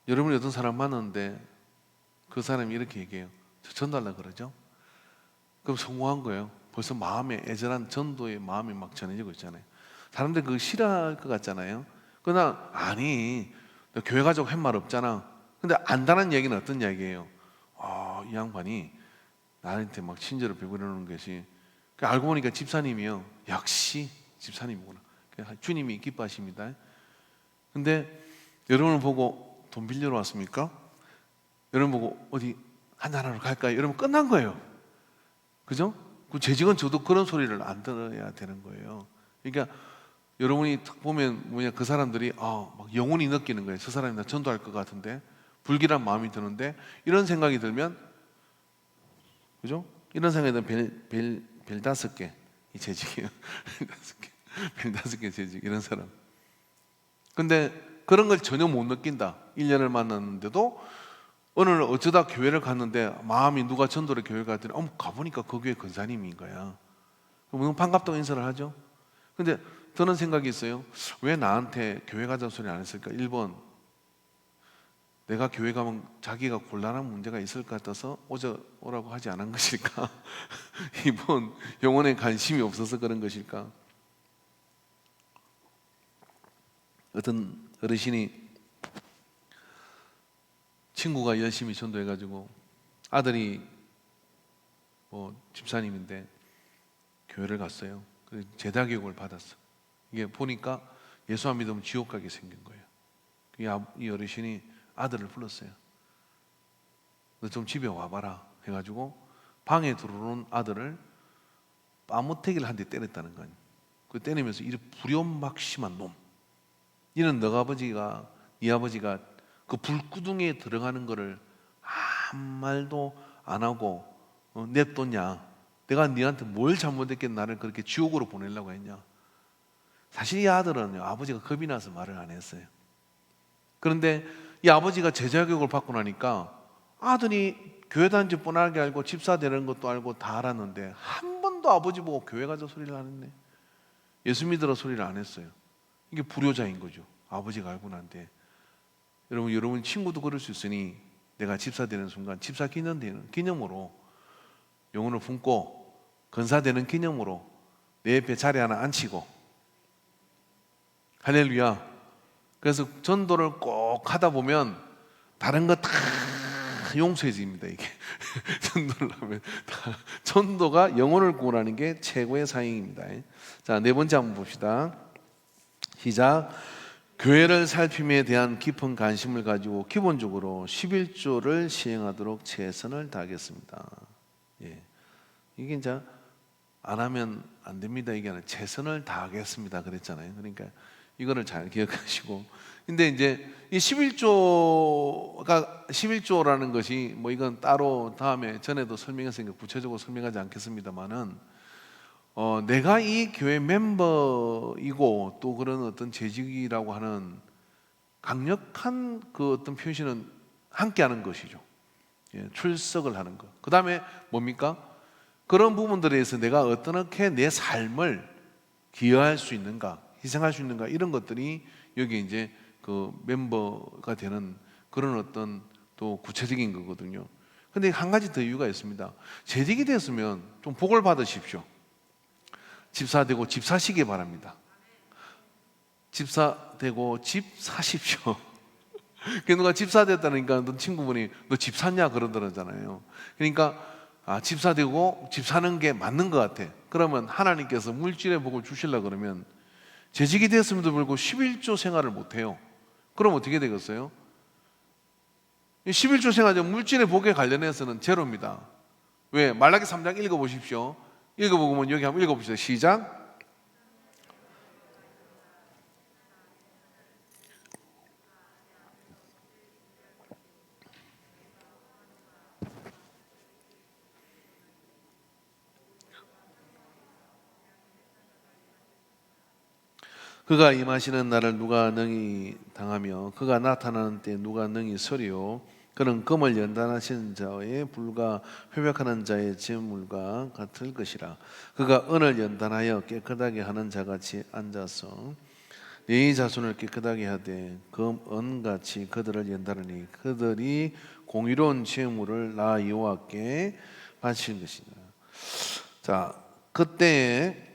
여러분이 어떤 사람 만났는데 그 사람이 이렇게 얘기해요. 저 전도하려고 그러죠? 그럼 성공한 거예요. 벌써 마음에 애절한 전도의 마음이 막 전해지고 있잖아요. 사람들이 그거 싫어할 것 같잖아요. 그러나 아니, 너 교회 가자고 한 말 없잖아. 근데 안다는 얘기는 어떤 얘기예요? 이 양반이 나한테 막 친절을 베푸려는 것이, 알고 보니까 집사님이요. 역시 집사님이구나. 주님이 기뻐하십니다. 근데 여러분을 보고 돈 빌리러 왔습니까? 여러분 보고 어디 한잔하러 갈까요? 여러분 끝난 거예요. 그죠? 그 재직은 저도 그런 소리를 안 들어야 되는 거예요. 그러니까 여러분이 딱 보면 그 사람들이 막 영혼이 느끼는 거예요. 저 사람이 나 전도할 것 같은데, 불길한 마음이 드는데, 이런 생각이 들면, 그죠? 이런 생각이 들면 별 5개 이 재직이에요. 별 5개 재직, 이런 사람. 근데 그런 걸 전혀 못 느낀다. 1년을 만났는데도 어느 날 어쩌다 교회를 갔는데, 마음이 누가 전도를 교회 갔더니 가보니까 그 교회 권사님인 거야. 그럼 반갑다고 인사를 하죠. 근데 드는 생각이 있어요. 왜 나한테 교회 가자는 소리 안 했을까? 1번, 내가 교회 가면 자기가 곤란한 문제가 있을 것 같아서 오라고 하지 않은 것일까? 2번, 영혼에 관심이 없어서 그런 것일까? 어떤 어르신이 친구가 열심히 전도해가지고 아들이 집사님인데 교회를 갔어요. 그래서 제자 교육을 받았어. 이게 보니까 예수 안 믿으면 지옥 가게 생긴 거예요. 이 어르신이 아들을 불렀어요. 너 좀 집에 와봐라 해가지고 방에 들어오는 아들을 빠무태기를 한 대 때렸다는 거예요. 그 때리면서 이 불효막심한 놈, 이는 네 아버지가 그 불구덩이에 들어가는 거를 아무 말도 안 하고 냅뒀냐? 내가 네한테 뭘 잘못했겠나? 나를 그렇게 지옥으로 보내려고 했냐? 사실 이 아들은 아버지가 겁이 나서 말을 안 했어요. 그런데 이 아버지가 제자 교육을 받고 나니까 아들이 교회 다니지 뻔하게 알고 집사 되는 것도 알고 다 알았는데, 한 번도 아버지 보고 교회 가자 소리를 안 했네. 예수 믿으라 소리를 안 했어요. 이게 불효자인 거죠. 아버지가 알고 난데. 여러분 친구도 그럴 수 있으니, 내가 집사 되는 순간 집사 기념으로 영혼을 품고 건사 되는 기념으로 내 옆에 자리 하나 앉히고, 할렐루야. 그래서 전도를 꼭 하다 보면 다른 거 다 다 용서해집니다. 이게 전도를 하면 다 전도가 영혼을 구원하는 게 최고의 사역입니다. 자, 네 번째 한번 봅시다. 시작. 교회를 살핌에 대한 깊은 관심을 가지고 기본적으로 11조를 시행하도록 최선을 다하겠습니다. 예. 이게 이제 안 하면 안 됩니다. 이게 아니라 최선을 다하겠습니다. 그랬잖아요. 그러니까 이거를 잘 기억하시고. 근데 이제 이 11조라는 것이 뭐 이건 따로 다음에 전에도 설명했으니까 구체적으로 설명하지 않겠습니다만은 내가 이 교회 멤버이고 또 그런 어떤 재직이라고 하는 강력한 그 어떤 표시는 함께하는 것이죠. 예, 출석을 하는 것. 그 다음에 뭡니까? 그런 부분들에 대해서 내가 어떻게 내 삶을 기여할 수 있는가, 희생할 수 있는가 이런 것들이 여기 이제 그 멤버가 되는 그런 어떤 또 구체적인 거거든요. 근데 한 가지 더 이유가 있습니다. 재직이 됐으면 좀 복을 받으십시오. 집사 되고 집 사시기 바랍니다. 집사 되고 집 사십시오. 누가 집사 됐다니까 너 친구분이 너 집 샀냐 그러더라잖아요. 그러니까 집사 되고 집 사는 게 맞는 것 같아. 그러면 하나님께서 물질의 복을 주시려고 그러면 재직이 됐음에도 불구하고 11조 생활을 못해요. 그럼 어떻게 되겠어요? 11조 생활 물질의 복에 관련해서는 제로입니다. 왜? 말라기 3장 읽어보십시오. 읽어보면 여기 한번 읽어봅시다. 시작. 그가 임하시는 날을 누가 능히 당하며 그가 나타나는 때 누가 능히 서리요. 그는 금을 연단하시는 자의 불과 회백하는 자의 재물과 같을 것이라. 그가 은을 연단하여 깨끗하게 하는 자같이 앉아서 네 자손을 깨끗하게 하되 금, 은같이 그들을 연단하니 그들이 공의로운 재물을 나 여호와께 바칠 것이다. 자, 그때에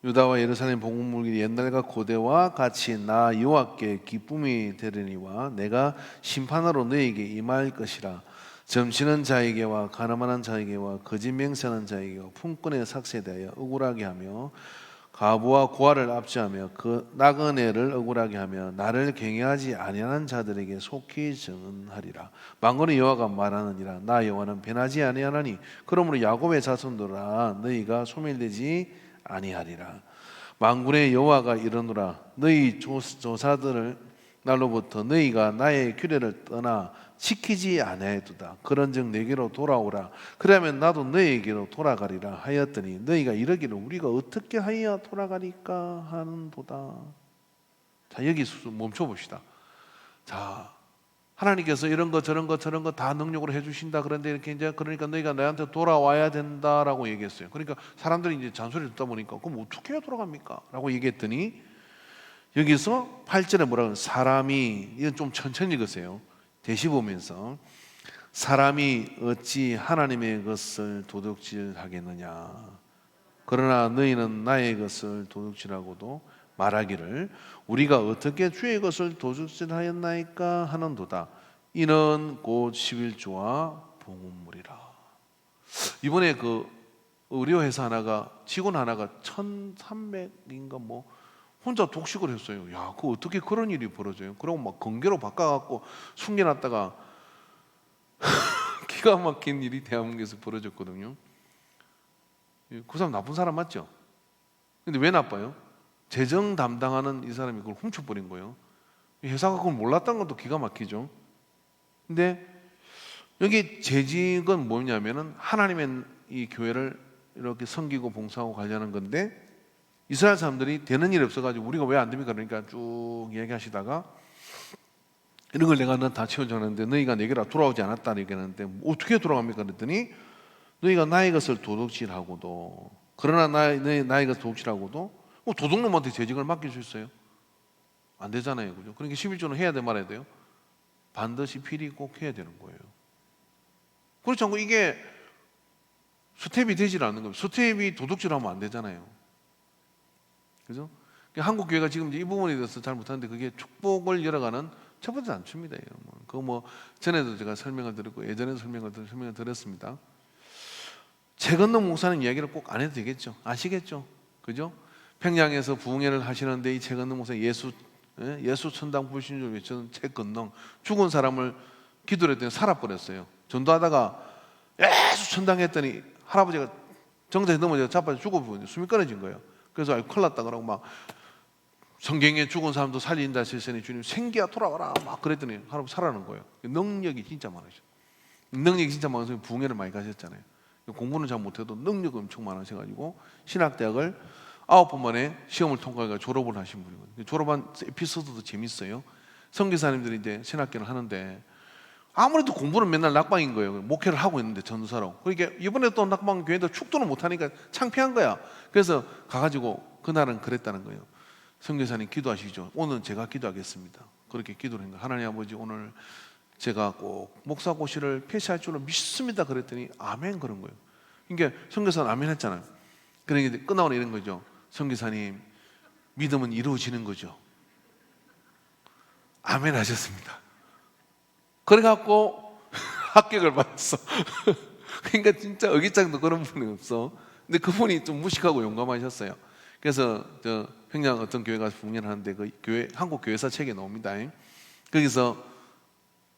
유다와 예루살렘 복음물이 옛날과 고대와 같이 나 여호와께 기쁨이 되리니와 내가 심판하러 너에게 임할 것이라. 점치는 자에게와 가늠하는 자에게와 거짓 맹세하는 자에게와 품꾼의 삭세에 대하여 억울하게 하며 과부와 고아를 압제하며 그 나그네를 억울하게 하며 나를 경외하지 아니하는 자들에게 속히 정하리라. 만군의 여호와가 말하느니라. 나 여호와는 변하지 아니하나니 그러므로 야곱의 자손들아 너희가 소멸되지 아니하리라. 만군의 여호와가 이르노라. 너희 조사들을 날로부터 너희가 나의 규례를 떠나 지키지 아니하였도다. 그런즉 내게로 돌아오라. 그러면 나도 너희에게로 돌아가리라 하였더니 너희가 이르기를 우리가 어떻게 하여야 돌아가리까 하는도다. 자, 여기 멈춰 봅시다. 자, 하나님께서 이런 거 저런 거 저런 거 다 능력으로 해주신다. 그런데 이렇게 이제 그러니까 너희가 나한테 돌아와야 된다라고 얘기했어요. 그러니까 사람들이 이제 잔소리 듣다 보니까 그럼 어떻게 해야 돌아갑니까? 라고 얘기했더니 여기서 8절에 뭐라고 사람이 이건 좀 천천히 읽으세요. 대시 보면서 사람이 어찌 하나님의 것을 도둑질하겠느냐. 그러나 너희는 나의 것을 도둑질하고도 말하기를 우리가 어떻게 주의 것을 도둑질하였나이까 하는도다. 이는 곧 11조와 봉헌물이라. 이번에 그 의료 회사 하나가 직원 하나가 1,300인가 뭐 혼자 독식을 했어요. 야, 그 어떻게 그런 일이 벌어져요? 그러고 막 건개로 바꿔갖고 숨겨놨다가 기가 막힌 일이 대한민국에서 벌어졌거든요. 그 사람 나쁜 사람 맞죠? 근데 왜 나빠요? 재정 담당하는 이 사람이 그걸 훔쳐버린 거예요. 회사가 그걸 몰랐다는 것도 기가 막히죠. 근데 여기 재직은 뭐냐면은 하나님의 이 교회를 이렇게 섬기고 봉사하고 관리하는 건데 이스라엘 사람들이 되는 일이 없어가지고 우리가 왜 안 됩니까? 그러니까 쭉 얘기하시다가 이런 걸 내가 다 채워줬는데 너희가 내게로 돌아오지 않았다 얘기하는데 어떻게 돌아갑니까? 그랬더니 너희가 나의 것을 도둑질하고도 그러나 나의 것을 도둑질하고도 도둑놈한테 재직을 맡길 수 있어요? 안 되잖아요. 그죠? 그러니까 11조는 해야 돼 말아야 돼요? 반드시 필히 꼭 해야 되는 거예요. 그렇지 않고 이게 스텝이 되질 않는 거예요. 스텝이 도둑질하면 안 되잖아요. 그죠? 한국 교회가 지금 이 부분에 대해서 잘 못하는데 그게 축복을 열어가는 첫 번째 단추입니다. 그거 뭐 전에도 제가 설명을 드렸고 예전에 설명을 드렸습니다. 최건능 목사님 이야기를 꼭 안 해도 되겠죠. 아시겠죠? 그죠? 평양에서 부흥회를 하시는데 이 최건능 목사 예수 천당 불신주를 외치는 최건능, 죽은 사람을 기도를 했더니 살아버렸어요. 전도하다가 예수 천당 했더니 할아버지가 정자에 넘어져 자빠져 죽어버렸는데 숨이 끊어진 거예요. 그래서 아이고 큰일 났다 그러고 막 성경에 죽은 사람도 살린다 하셨으니 주님 생기야 돌아와라 막 그랬더니 할아버지 살아난 거예요. 능력이 진짜 많으셔. 능력이 진짜 많아서 부흥회를 많이 가셨잖아요. 공부는 잘 못해도 능력이 엄청 많으셔가지고 신학대학을 9번 만에 시험을 통과해서 졸업을 하신 분이거든요. 졸업한 에피소드도 재밌어요. 선교사님들이 이제 신학교를 하는데 아무래도 공부는 맨날 낙방인 거예요. 목회를 하고 있는데 전도사로. 그러니까 이번에 또 낙방 교회도 축도는 못하니까 창피한 거야. 그래서 가가지고 그날은 그랬다는 거예요. 선교사님 기도하시죠. 오늘 제가 기도하겠습니다. 그렇게 기도를 한 거예요. 하나님 아버지 오늘 제가 꼭 목사고시를 패시할 줄로 믿습니다. 그랬더니 아멘 그런 거예요. 그러니까 선교사는 아멘 했잖아요. 그러니까 끝나고 이런 거죠. 선교사님 믿음은 이루어지는 거죠. 아멘 하셨습니다. 그래갖고 합격을 받았어. 그러니까 진짜 어깃장도 그런 분이 없어. 근데 그분이 좀 무식하고 용감하셨어요. 그래서 저 평양 어떤 교회 가서 부흥회를 하는데 그 교회 한국 교회사 책에 나옵니다. 거기서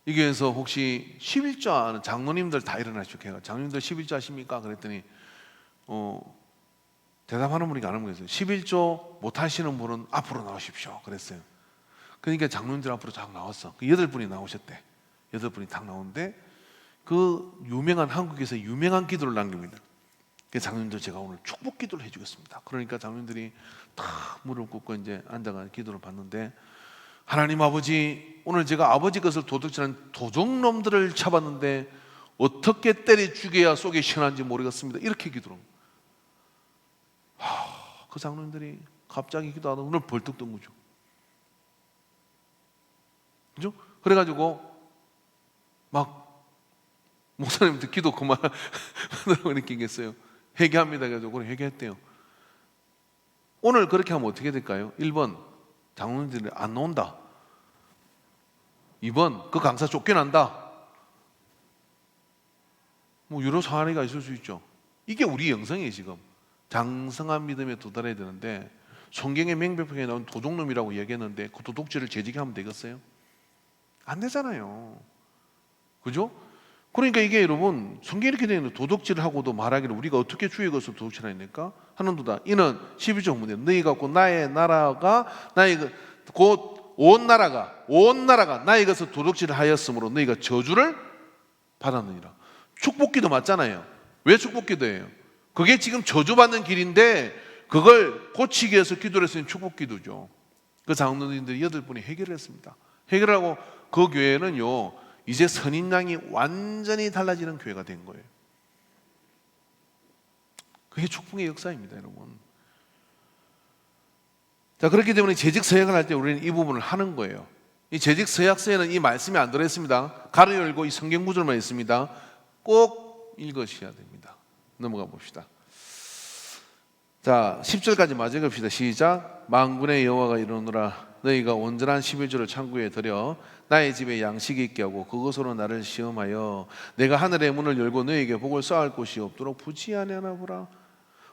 이 교회에서 혹시 11조 하는 장로님들 다 일어나시고 해요. 장로님들 11조 하십니까? 그랬더니 대답하는 분이 안 하는 거예요. 11조 못 하시는 분은 앞으로 나오십시오. 그랬어요. 그러니까 장로님들 앞으로 쫙 나왔어. 그 8분이 나오셨대. 8분이 딱 나오는데 그 유명한 한국에서 유명한 기도를 남깁니다. 그 장로님들 제가 오늘 축복 기도를 해주겠습니다. 그러니까 장로님들이 다 무릎 꿇고 이제 앉아가 기도를 받는데 하나님 아버지 오늘 제가 아버지 것을 도둑질한 도둑놈들을 잡았는데 어떻게 때려 죽여야 속이 시원한지 모르겠습니다. 이렇게 기도를 그 장로님들이 갑자기 기도하다 오늘 벌떡 뜬 거죠. 그죠? 그래가지고 막 목사님한테 기도 그만하라고 느끼겠어요. 회개합니다. 그래가지고 그래 회개했대요. 오늘 그렇게 하면 어떻게 될까요? 1번 장로님들이 안 나온다. 2번 그 강사 쫓겨난다. 뭐 여러 사례가 있을 수 있죠. 이게 우리 영성이에요. 지금 장성한 믿음에 도달해야 되는데 성경에 명백하게 나온 도둑놈이라고 얘기했는데 그 도둑질을 재직하면 되겠어요? 안 되잖아요. 그죠? 그러니까 이게 여러분 성경에 이렇게 되어 있는 도둑질을 하고도 말하기를 우리가 어떻게 주의 것을 도둑질하니까 하는도다. 이는 12조 문제 너희가 곧 나의 나라가 나의 곧 온 나라가 나의 것을 도둑질을 하였으므로 너희가 저주를 받았느니라. 축복기도 맞잖아요. 왜 축복기도예요? 그게 지금 저주받는 길인데 그걸 고치기 위해서 기도를 했으니 축복기도죠. 그 장로님들이 8분이 해결을 했습니다. 해결하고 그 교회는요 이제 선인양이 완전히 달라지는 교회가 된 거예요. 그게 축복의 역사입니다, 여러분. 자, 그렇기 때문에 재직 서약을 할 때 우리는 이 부분을 하는 거예요. 이 재직 서약서에는 이 말씀이 안 들어있습니다. 가로 열고 이 성경 구절만 있습니다. 꼭 읽으셔야 됩니다. 넘어가 봅시다. 자, 10절까지 마저 읽읍시다. 시작. 만군의 여호와가 이르노라 너희가 온전한 11조를 창고에 들여 나의 집에 양식이 있게 하고 그것으로 나를 시험하여 내가 하늘의 문을 열고 너희에게 복을 쌓을 곳이 없도록 부지 아니하나 보라.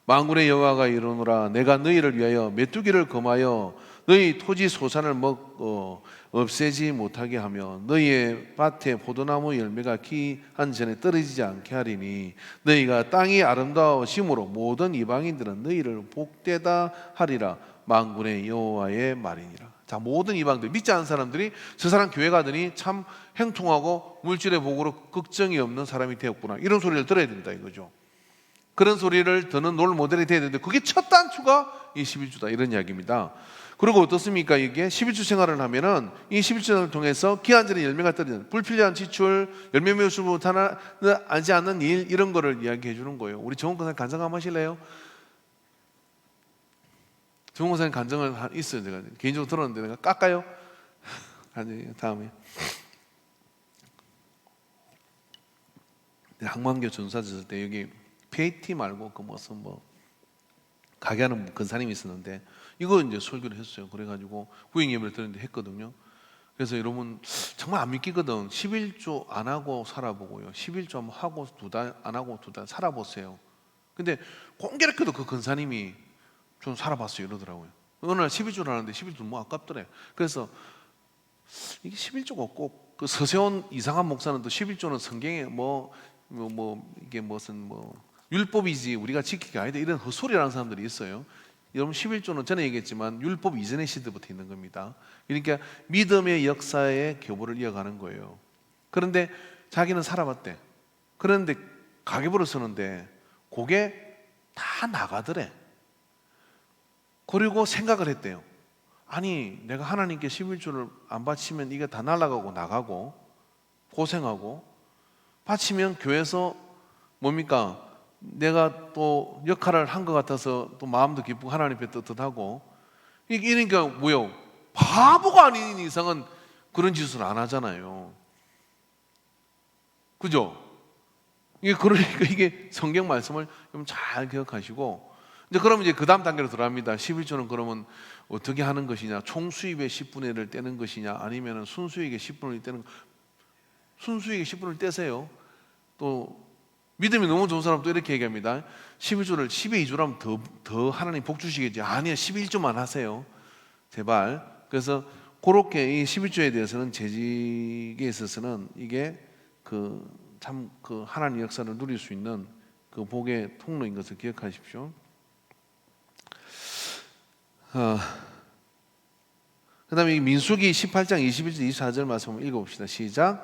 만군의 여호와가 이르노라 내가 너희를 위하여 메뚜기를 금하여 너희 토지 소산을 먹고 없애지 못하게 하며 너희의 밭에 포도나무 열매가 기한 전에 떨어지지 않게 하리니 너희가 땅이 아름다우심으로 모든 이방인들은 너희를 복되다 하리라. 만군의 여호와의 말이니라. 자, 모든 이방들 믿지 않는 사람들이 저 사람 교회 가더니 참 행통하고 물질의 복으로 걱정이 없는 사람이 되었구나 이런 소리를 들어야 된다 이거죠. 그런 소리를 듣는 롤 모델이 돼야 되는데 그게 첫 단추가 이 11주다 이런 이야기입니다. 그리고 어떻습니까? 이게 11주 생활을 하면은 이 11주를 통해서 기한 전에 열매가 떨어지는 불필요한 지출, 열매 매수 못하지 않는 일 이런 거를 이야기해 주는 거예요. 우리 정원 권사님 간증 한번 하실래요? 정원 권사님 간증을 있어요. 제가 개인적으로 들었는데 내가 깎아요? 아니 다음에 항만교 전사 졌을 때 여기 PT 말고 그 무슨 뭐 가게하는 근사님이 있었는데 이거 이제 설교를 했어요. 그래가지고 구행 예배를 드렸는데 했거든요. 그래서 여러분 정말 안 믿기거든. 11조 안 하고 살아보고요. 11조 한번 하고 2달 안 하고 2달 살아보세요. 근데 공교롭게도 그 근사님이 좀 살아봤어요 이러더라고요. 어느 날 11조를 하는데 11조 뭐 아깝더래. 그래서 이게 11조가 꼭 그 서세원 이상한 목사는 또 11조는 성경에 이게 무슨 율법이지 우리가 지키기 아니다 이런 헛소리라는 사람들이 있어요. 여러분 11조는 전에 얘기했지만 율법 이전의 시대부터 있는 겁니다. 그러니까 믿음의 역사의 교보를 이어가는 거예요. 그런데 자기는 살아봤대. 그런데 가계부를 쓰는데 그게 다 나가더래. 그리고 생각을 했대요. 아니 내가 하나님께 11조를 안 바치면 이게 다 날아가고 나가고 고생하고 바치면 교회에서 뭡니까? 내가 또 역할을 한 것 같아서 또 마음도 기쁘고 하나님 앞에 떳떳하고 이러니까 뭐요? 바보가 아닌 이상은 그런 짓을 안 하잖아요. 그죠? 이게 그러니까 이게 성경 말씀을 좀 잘 기억하시고 그러면 이제 그 다음 단계로 들어갑니다. 11조는 그러면 어떻게 하는 것이냐? 총 수입의 10분의 1을 떼는 것이냐? 아니면 순수익의 10분의 1을 떼는 순수익의 10분을 떼세요. 또 믿음이 너무 좋은 사람도 이렇게 얘기합니다. 11조를 10의 2조라면 더 하나님 복 주시겠지. 아니야 11조만 하세요. 제발. 그래서 그렇게 이 11조에 대해서는 재직에 있어서는 이게 참 하나님 역사를 누릴 수 있는 그 복의 통로인 것을 기억하십시오. 그 다음에 민수기 18장 21절 24절 말씀 읽어봅시다. 시작.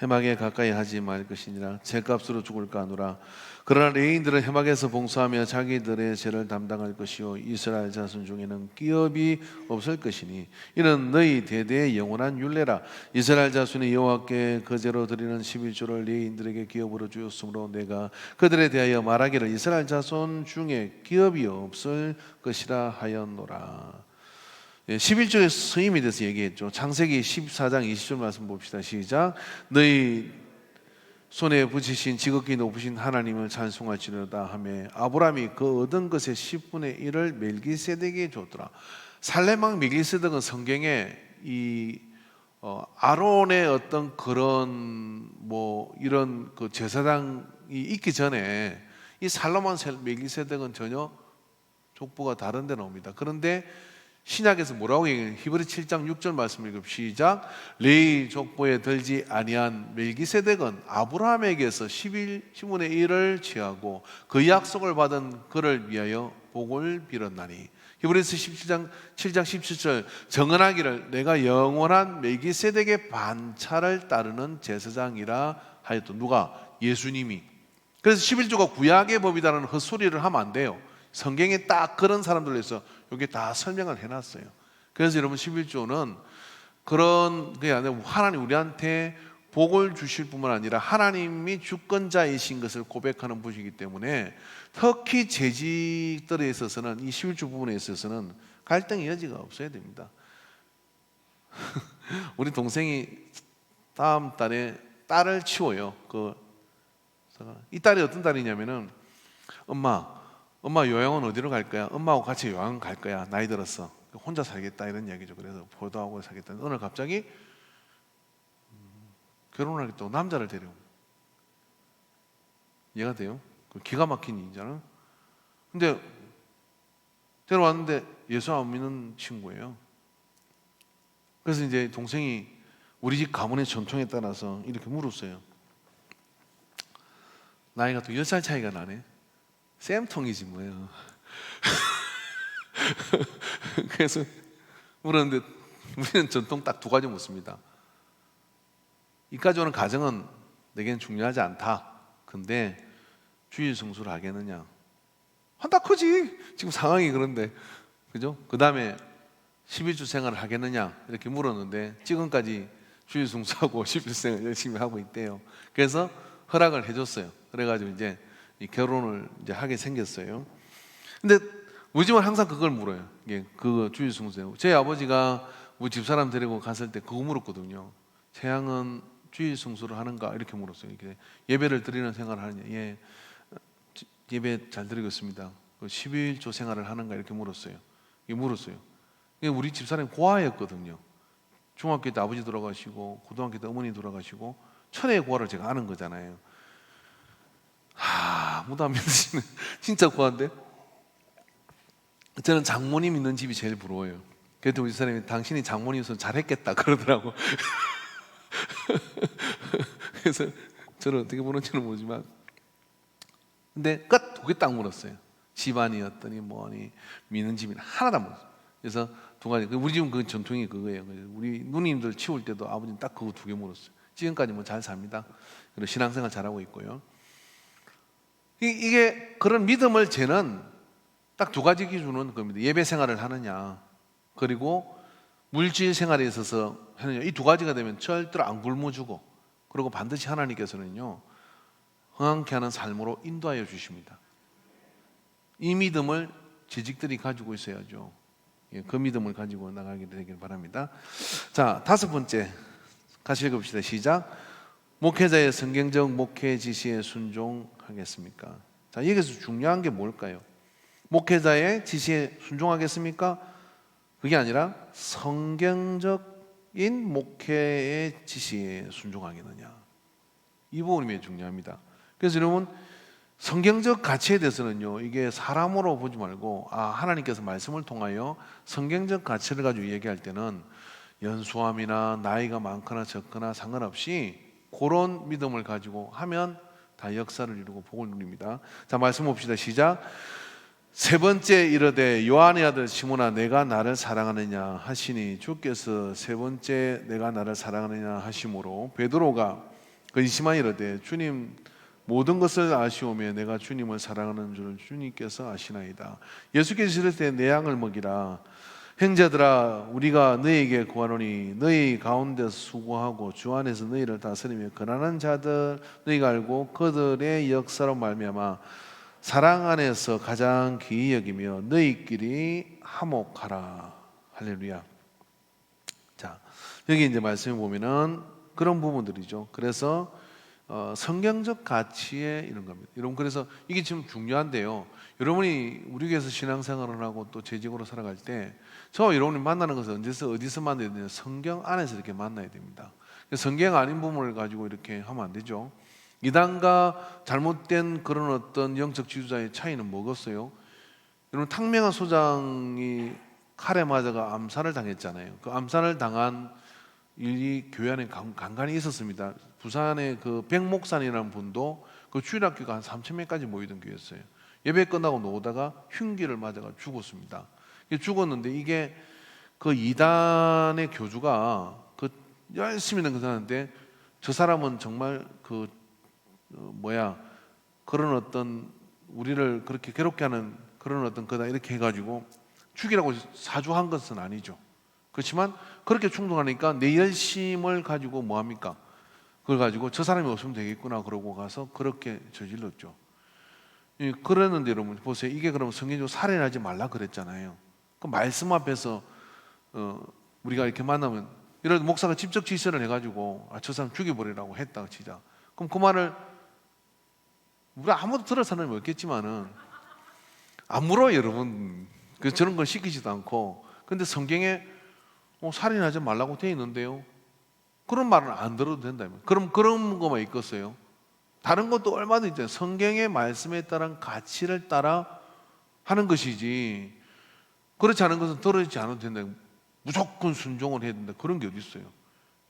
해막에 가까이 하지 말 것이니라. 죄값으로 죽을까 하노라. 그러나 레위인들은 해막에서 봉사하며 자기들의 죄를 담당할 것이요 이스라엘 자손 중에는 기업이 없을 것이니 이는 너희 대대의 영원한 율례라. 이스라엘 자손이 여호와께 거제로 드리는 11조를 레위인들에게 기업으로 주었으므로 내가 그들에 대하여 말하기를 이스라엘 자손 중에 기업이 없을 것이라 하였노라. 11조의 서임에 대해서 얘기했죠. 창세기 14장 20절 말씀 봅시다. 시작. 너희 손에 붙이신 지극히 높으신 하나님을 찬송할지로다 하며 아브라함이 그 얻은 것의 10분의 1을 멜기세덱에게 줬더라. 살렘왕 멜기세덱은 성경에 이 아론의 어떤 그런 이런 그 제사장이 있기 전에 이 살로몬 멜기세덱은 전혀 족보가 다른 데 나옵니다. 그런데 신약에서 뭐라고 얘기해요? 히브리 7장 6절 말씀 읽읍 시작. 레위 족보에 들지 아니한 멜기세덱은 아브라함에게서 10분의 1을 취하고 그 약속을 받은 그를 위하여 복을 빌었나니. 히브리서 7장 17절 정언하기를 내가 영원한 멜기세덱의 반차를 따르는 제사장이라 하였던 누가? 예수님이. 그래서 11조가 구약의 법이라는 헛소리를 하면 안 돼요. 성경에 딱 그런 사람들로 해서 여기 다 설명을 해놨어요. 그래서 여러분 11조는 그런 게 아니라 하나님 우리한테 복을 주실 뿐만 아니라 하나님이 주권자이신 것을 고백하는 분이기 때문에 특히 재직들에 있어서는 이 11조 부분에 있어서는 갈등의 여지가 없어야 됩니다. 우리 동생이 다음 달에 딸을 치워요. 이 딸이 어떤 딸이냐면은 엄마 요양원 어디로 갈 거야? 엄마하고 같이 요양원 갈 거야. 나이 들었어. 혼자 살겠다 이런 이야기죠. 그래서 보도하고 살겠다. 오늘 갑자기 결혼하겠다고 남자를 데려오. 이해가 돼요? 기가 막힌 일이잖아. 근데 데려왔는데 예수 안 믿는 친구예요. 그래서 이제 동생이 우리 집 가문의 전통에 따라서 이렇게 물었어요. 나이가 또 10살 차이가 나네. 쌤통이지 뭐예요. 그래서 물었는데 우리는 전통 딱 2가지 묻습니다. 이까지 오는 가정은 내게는 중요하지 않다. 근데 주일 성수를 하겠느냐? 한다 크지. 지금 상황이 그런데 그죠? 그 다음에 11주 생활을 하겠느냐 이렇게 물었는데 지금까지 주일 성수하고 11주 생활 열심히 하고 있대요. 그래서 허락을 해줬어요. 그래가지고 이제 결혼을 이제 하게 생겼어요. 근데 우리 집은 항상 그걸 물어요. 이게 그 주일 성수예요. 제 아버지가 우리 집사람 데리고 갔을 때 그거 물었거든요. 재앙은 주일 성수를 하는가 이렇게 물었어요. 이렇게 예배를 드리는 생활을 하느냐. 예, 예배 잘 드리고 있습니다. 12일조 생활을 하는가 이렇게 물었어요. 이게 물었어요. 우리 집사람이 고아였거든요. 중학교 때 아버지 돌아가시고 고등학교 때 어머니 돌아가시고 천혜의 고아를 제가 아는 거잖아요. 아무도 안 믿으시는 진짜 고아인데 저는 장모님 있는 집이 제일 부러워요. 그래도 우리 집사람이 당신이 장모님이어서 잘했겠다 그러더라고. 그래서 저는 어떻게 보는지는 모르지만 근데 끝! 두개 딱 물었어요. 집안이었더니 뭐니 미는 집이 하나도 안 물었어요. 그래서 두 가지. 우리 집은 그 전통이 그거예요. 우리 누님들 치울 때도 아버지는 딱 그거 두 개 물었어요. 지금까지 뭐 잘 삽니다. 그리고 신앙생활 잘하고 있고요. 이게 그런 믿음을 쟤는 딱 두 가지 기준은 겁니다. 예배 생활을 하느냐 그리고 물질 생활에 있어서 하느냐. 이 두 가지가 되면 절대로 안 굶어주고 그리고 반드시 하나님께서는요 흥황케 하는 삶으로 인도하여 주십니다. 이 믿음을 재직들이 가지고 있어야죠. 그 믿음을 가지고 나가게 되길 바랍니다. 자, 다섯 번째 같이 읽읍시다. 시작. 목회자의 성경적 목회 지시에 순종하겠습니까? 자, 여기서 중요한 게 뭘까요? 목회자의 지시에 순종하겠습니까? 그게 아니라 성경적인 목회의 지시에 순종하겠느냐. 이 부분이 중요합니다. 그래서 여러분 성경적 가치에 대해서는요 이게 사람으로 보지 말고 하나님께서 말씀을 통하여 성경적 가치를 가지고 얘기할 때는 연수함이나 나이가 많거나 적거나 상관없이 그런 믿음을 가지고 하면 다 역사를 이루고 복을 누립니다. 자, 말씀 봅시다. 시작. 세 번째 이르되 요한의 아들 시몬아 내가 나를 사랑하느냐 하시니 주께서 세 번째 내가 나를 사랑하느냐 하심으로 베드로가 근심하여 이르되 주님 모든 것을 아시오며 내가 주님을 사랑하는 줄 주님께서 아시나이다. 예수께서 이르시되 내 양을 먹이라. 형제들아 우리가 너희에게 구하노니 너희 가운데서 수고하고 주 안에서 너희를 다스리며 가난한 자들 너희가 알고 그들의 역사로 말미암아 사랑 안에서 가장 귀히 여기며 너희끼리 화목하라. 할렐루야. 자, 여기 이제 말씀해 보면은 그런 부분들이죠. 그래서 성경적 가치에 이런 겁니다. 여러분 그래서 이게 지금 중요한데요. 여러분이 우리 교회에서 신앙생활을 하고 또 재직으로 살아갈 때 저 여러분이 만나는 것은 어디서 만나야 되냐? 성경 안에서 이렇게 만나야 됩니다. 성경 아닌 부분을 가지고 이렇게 하면 안 되죠. 이단과 잘못된 그런 어떤 영적 지도자의 차이는 뭐겠어요? 여러분 탕명한 소장이 칼에 맞아가 암살을 당했잖아요. 그 암살을 당한 일이 교회 안에 간간히 있었습니다. 부산의 그 백목산이라는 분도 그 주일학교가 한 3,000명까지 모이던 교회였어요. 예배 끝나고 노다가 흉기를 맞아가 죽었습니다. 죽었는데 이게 그 이단의 교주가 그 열심히는 그러는데 저 사람은 정말 그런 어떤 우리를 그렇게 괴롭게 하는 그런 어떤 거다 이렇게 해가지고 죽이라고 사주한 것은 아니죠. 그렇지만 그렇게 충동하니까 내 열심을 가지고 뭐합니까? 그걸 가지고 저 사람이 없으면 되겠구나 그러고 가서 그렇게 저질렀죠. 그랬는데 여러분 보세요. 이게 그러면 성경적으로 살인하지 말라 그랬잖아요. 그 말씀 앞에서 우리가 이렇게 만나면 이런 목사가 직접 지시를 해가지고 저 사람 죽여버리라고 했다 진짜. 그럼 그 말을 우리 아무도 들을 사람이 없겠지만은 안 물어요 여러분. 저런 걸 시키지도 않고. 근데 성경에 살인하지 말라고 되어 있는데요. 그런 말은 안 들어도 된다면. 그럼 그런 것만 있겠어요? 다른 것도 얼마든지 성경의 말씀에 따른 가치를 따라 하는 것이지 그렇지 않은 것은 들어지지 않아도 된다. 무조건 순종을 해야 된다. 그런 게 어디 있어요?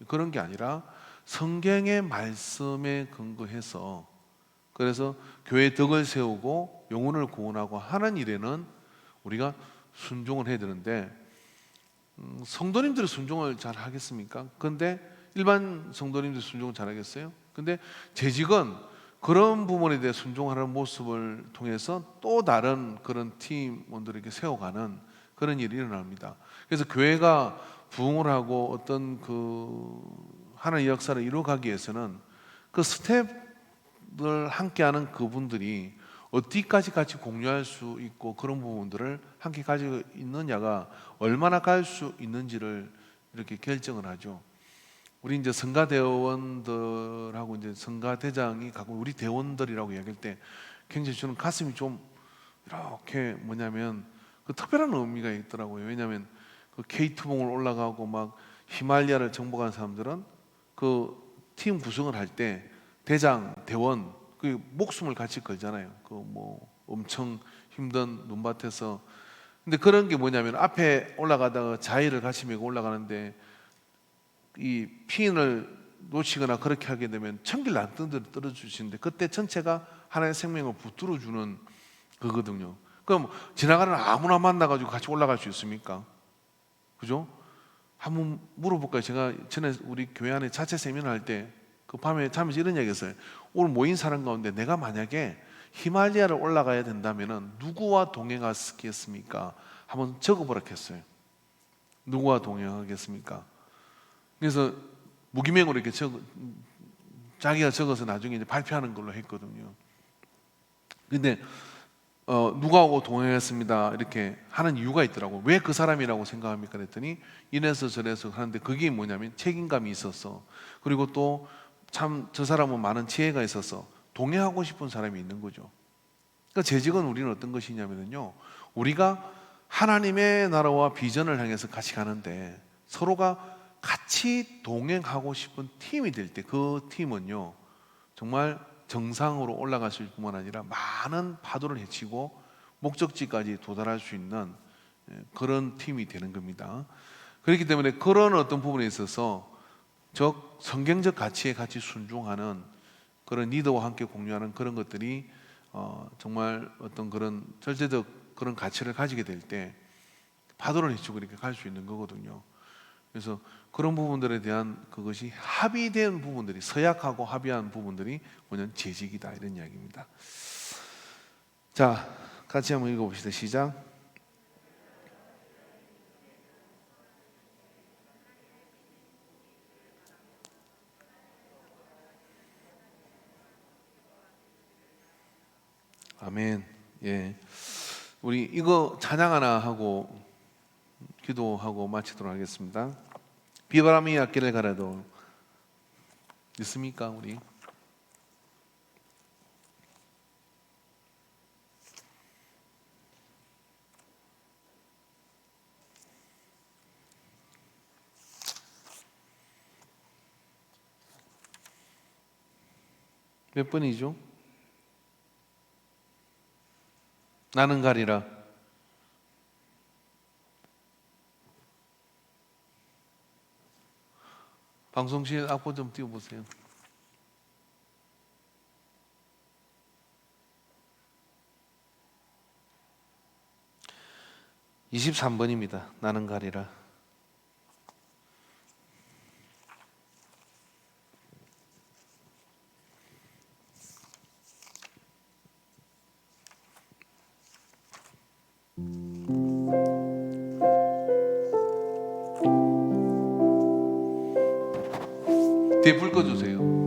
그런 게 아니라 성경의 말씀에 근거해서 그래서 교회의 덕을 세우고 영혼을 구원하고 하는 일에는 우리가 순종을 해야 되는데 성도님들이 순종을 잘 하겠습니까? 그런데 일반 성도님들이 순종을 잘 하겠어요? 근데 재직은 그런 부분에 대해 순종하는 모습을 통해서 또 다른 그런 팀원들에게 세워가는 그런 일이 일어납니다. 그래서 교회가 부흥을 하고 어떤 하나님의 역사를 이루어가기 위해서는 그 스텝을 함께하는 그분들이 어디까지 같이 공유할 수 있고 그런 부분들을 함께 가지고 있느냐가 얼마나 갈 수 있는지를 이렇게 결정을 하죠. 우리 이제 성가대원들하고 이제 성가대장이 가끔 우리 대원들이라고 이야기할 때 굉장히 저는 가슴이 좀 이렇게 뭐냐면 그 특별한 의미가 있더라고요. 왜냐하면 그 K2봉을 올라가고 막 히말라야를 정복한 사람들은 그 팀 구성을 할 때 대장, 대원 그 목숨을 같이 걸잖아요. 그 뭐 엄청 힘든 눈밭에서. 근데 그런 게 뭐냐면 앞에 올라가다가 자위를 같이 메고 올라가는데 이 핀을 놓치거나 그렇게 하게 되면 천길 난등들을 떨어주시는데 그때 전체가 하나의 생명을 붙들어 주는 그거든요. 그럼 지나가는 아무나 만나가지고 같이 올라갈 수 있습니까? 그죠? 한번 물어볼까요? 제가 전에 우리 교회 안에 자체 세미나 할 때 그 밤에 잠에서 이런 얘기 했어요. 오늘 모인 사람 가운데 내가 만약에 히말라야를 올라가야 된다면 누구와 동행하겠습니까? 한번 적어보라 했어요. 누구와 동행하겠습니까? 그래서 무기명으로 이렇게 자기가 적어서 나중에 이제 발표하는 걸로 했거든요. 근데 누구하고 동행했습니다 이렇게 하는 이유가 있더라고. 왜 그 사람이라고 생각합니까? 그랬더니 이래서 저래서 하는데 그게 뭐냐면 책임감이 있었어. 그리고 또 참 저 사람은 많은 지혜가 있어서 동행하고 싶은 사람이 있는 거죠. 그러니까 재직은 우리는 어떤 것이냐면요, 우리가 하나님의 나라와 비전을 향해서 같이 가는데 서로가 같이 동행하고 싶은 팀이 될 때 그 팀은요 정말 정상으로 올라가실 뿐만 아니라 많은 파도를 헤치고 목적지까지 도달할 수 있는 그런 팀이 되는 겁니다. 그렇기 때문에 그런 어떤 부분에 있어서 즉 성경적 가치에 같이 순종하는 그런 리더와 함께 공유하는 그런 것들이 정말 어떤 그런 절대적 그런 가치를 가지게 될 때 파도를 헤치고 이렇게 갈 수 있는 거거든요. 그래서 그런 부분들에 대한 그것이 합의된 부분들이 서약하고 합의한 부분들이 뭐냐면 재직이다 이런 이야기입니다. 자, 같이 한번 읽어봅시다. 시작. 아멘. 예, 우리 이거 찬양 하나 하고 기도하고 마치도록 하겠습니다. 비바람이 앞길을 가라도 있습니까 우리? 몇 번이죠? 나는 가리라. 방송실 악보 좀 띄워보세요. (23번입니다) 나는 가리라. 뒤에 불 꺼주세요.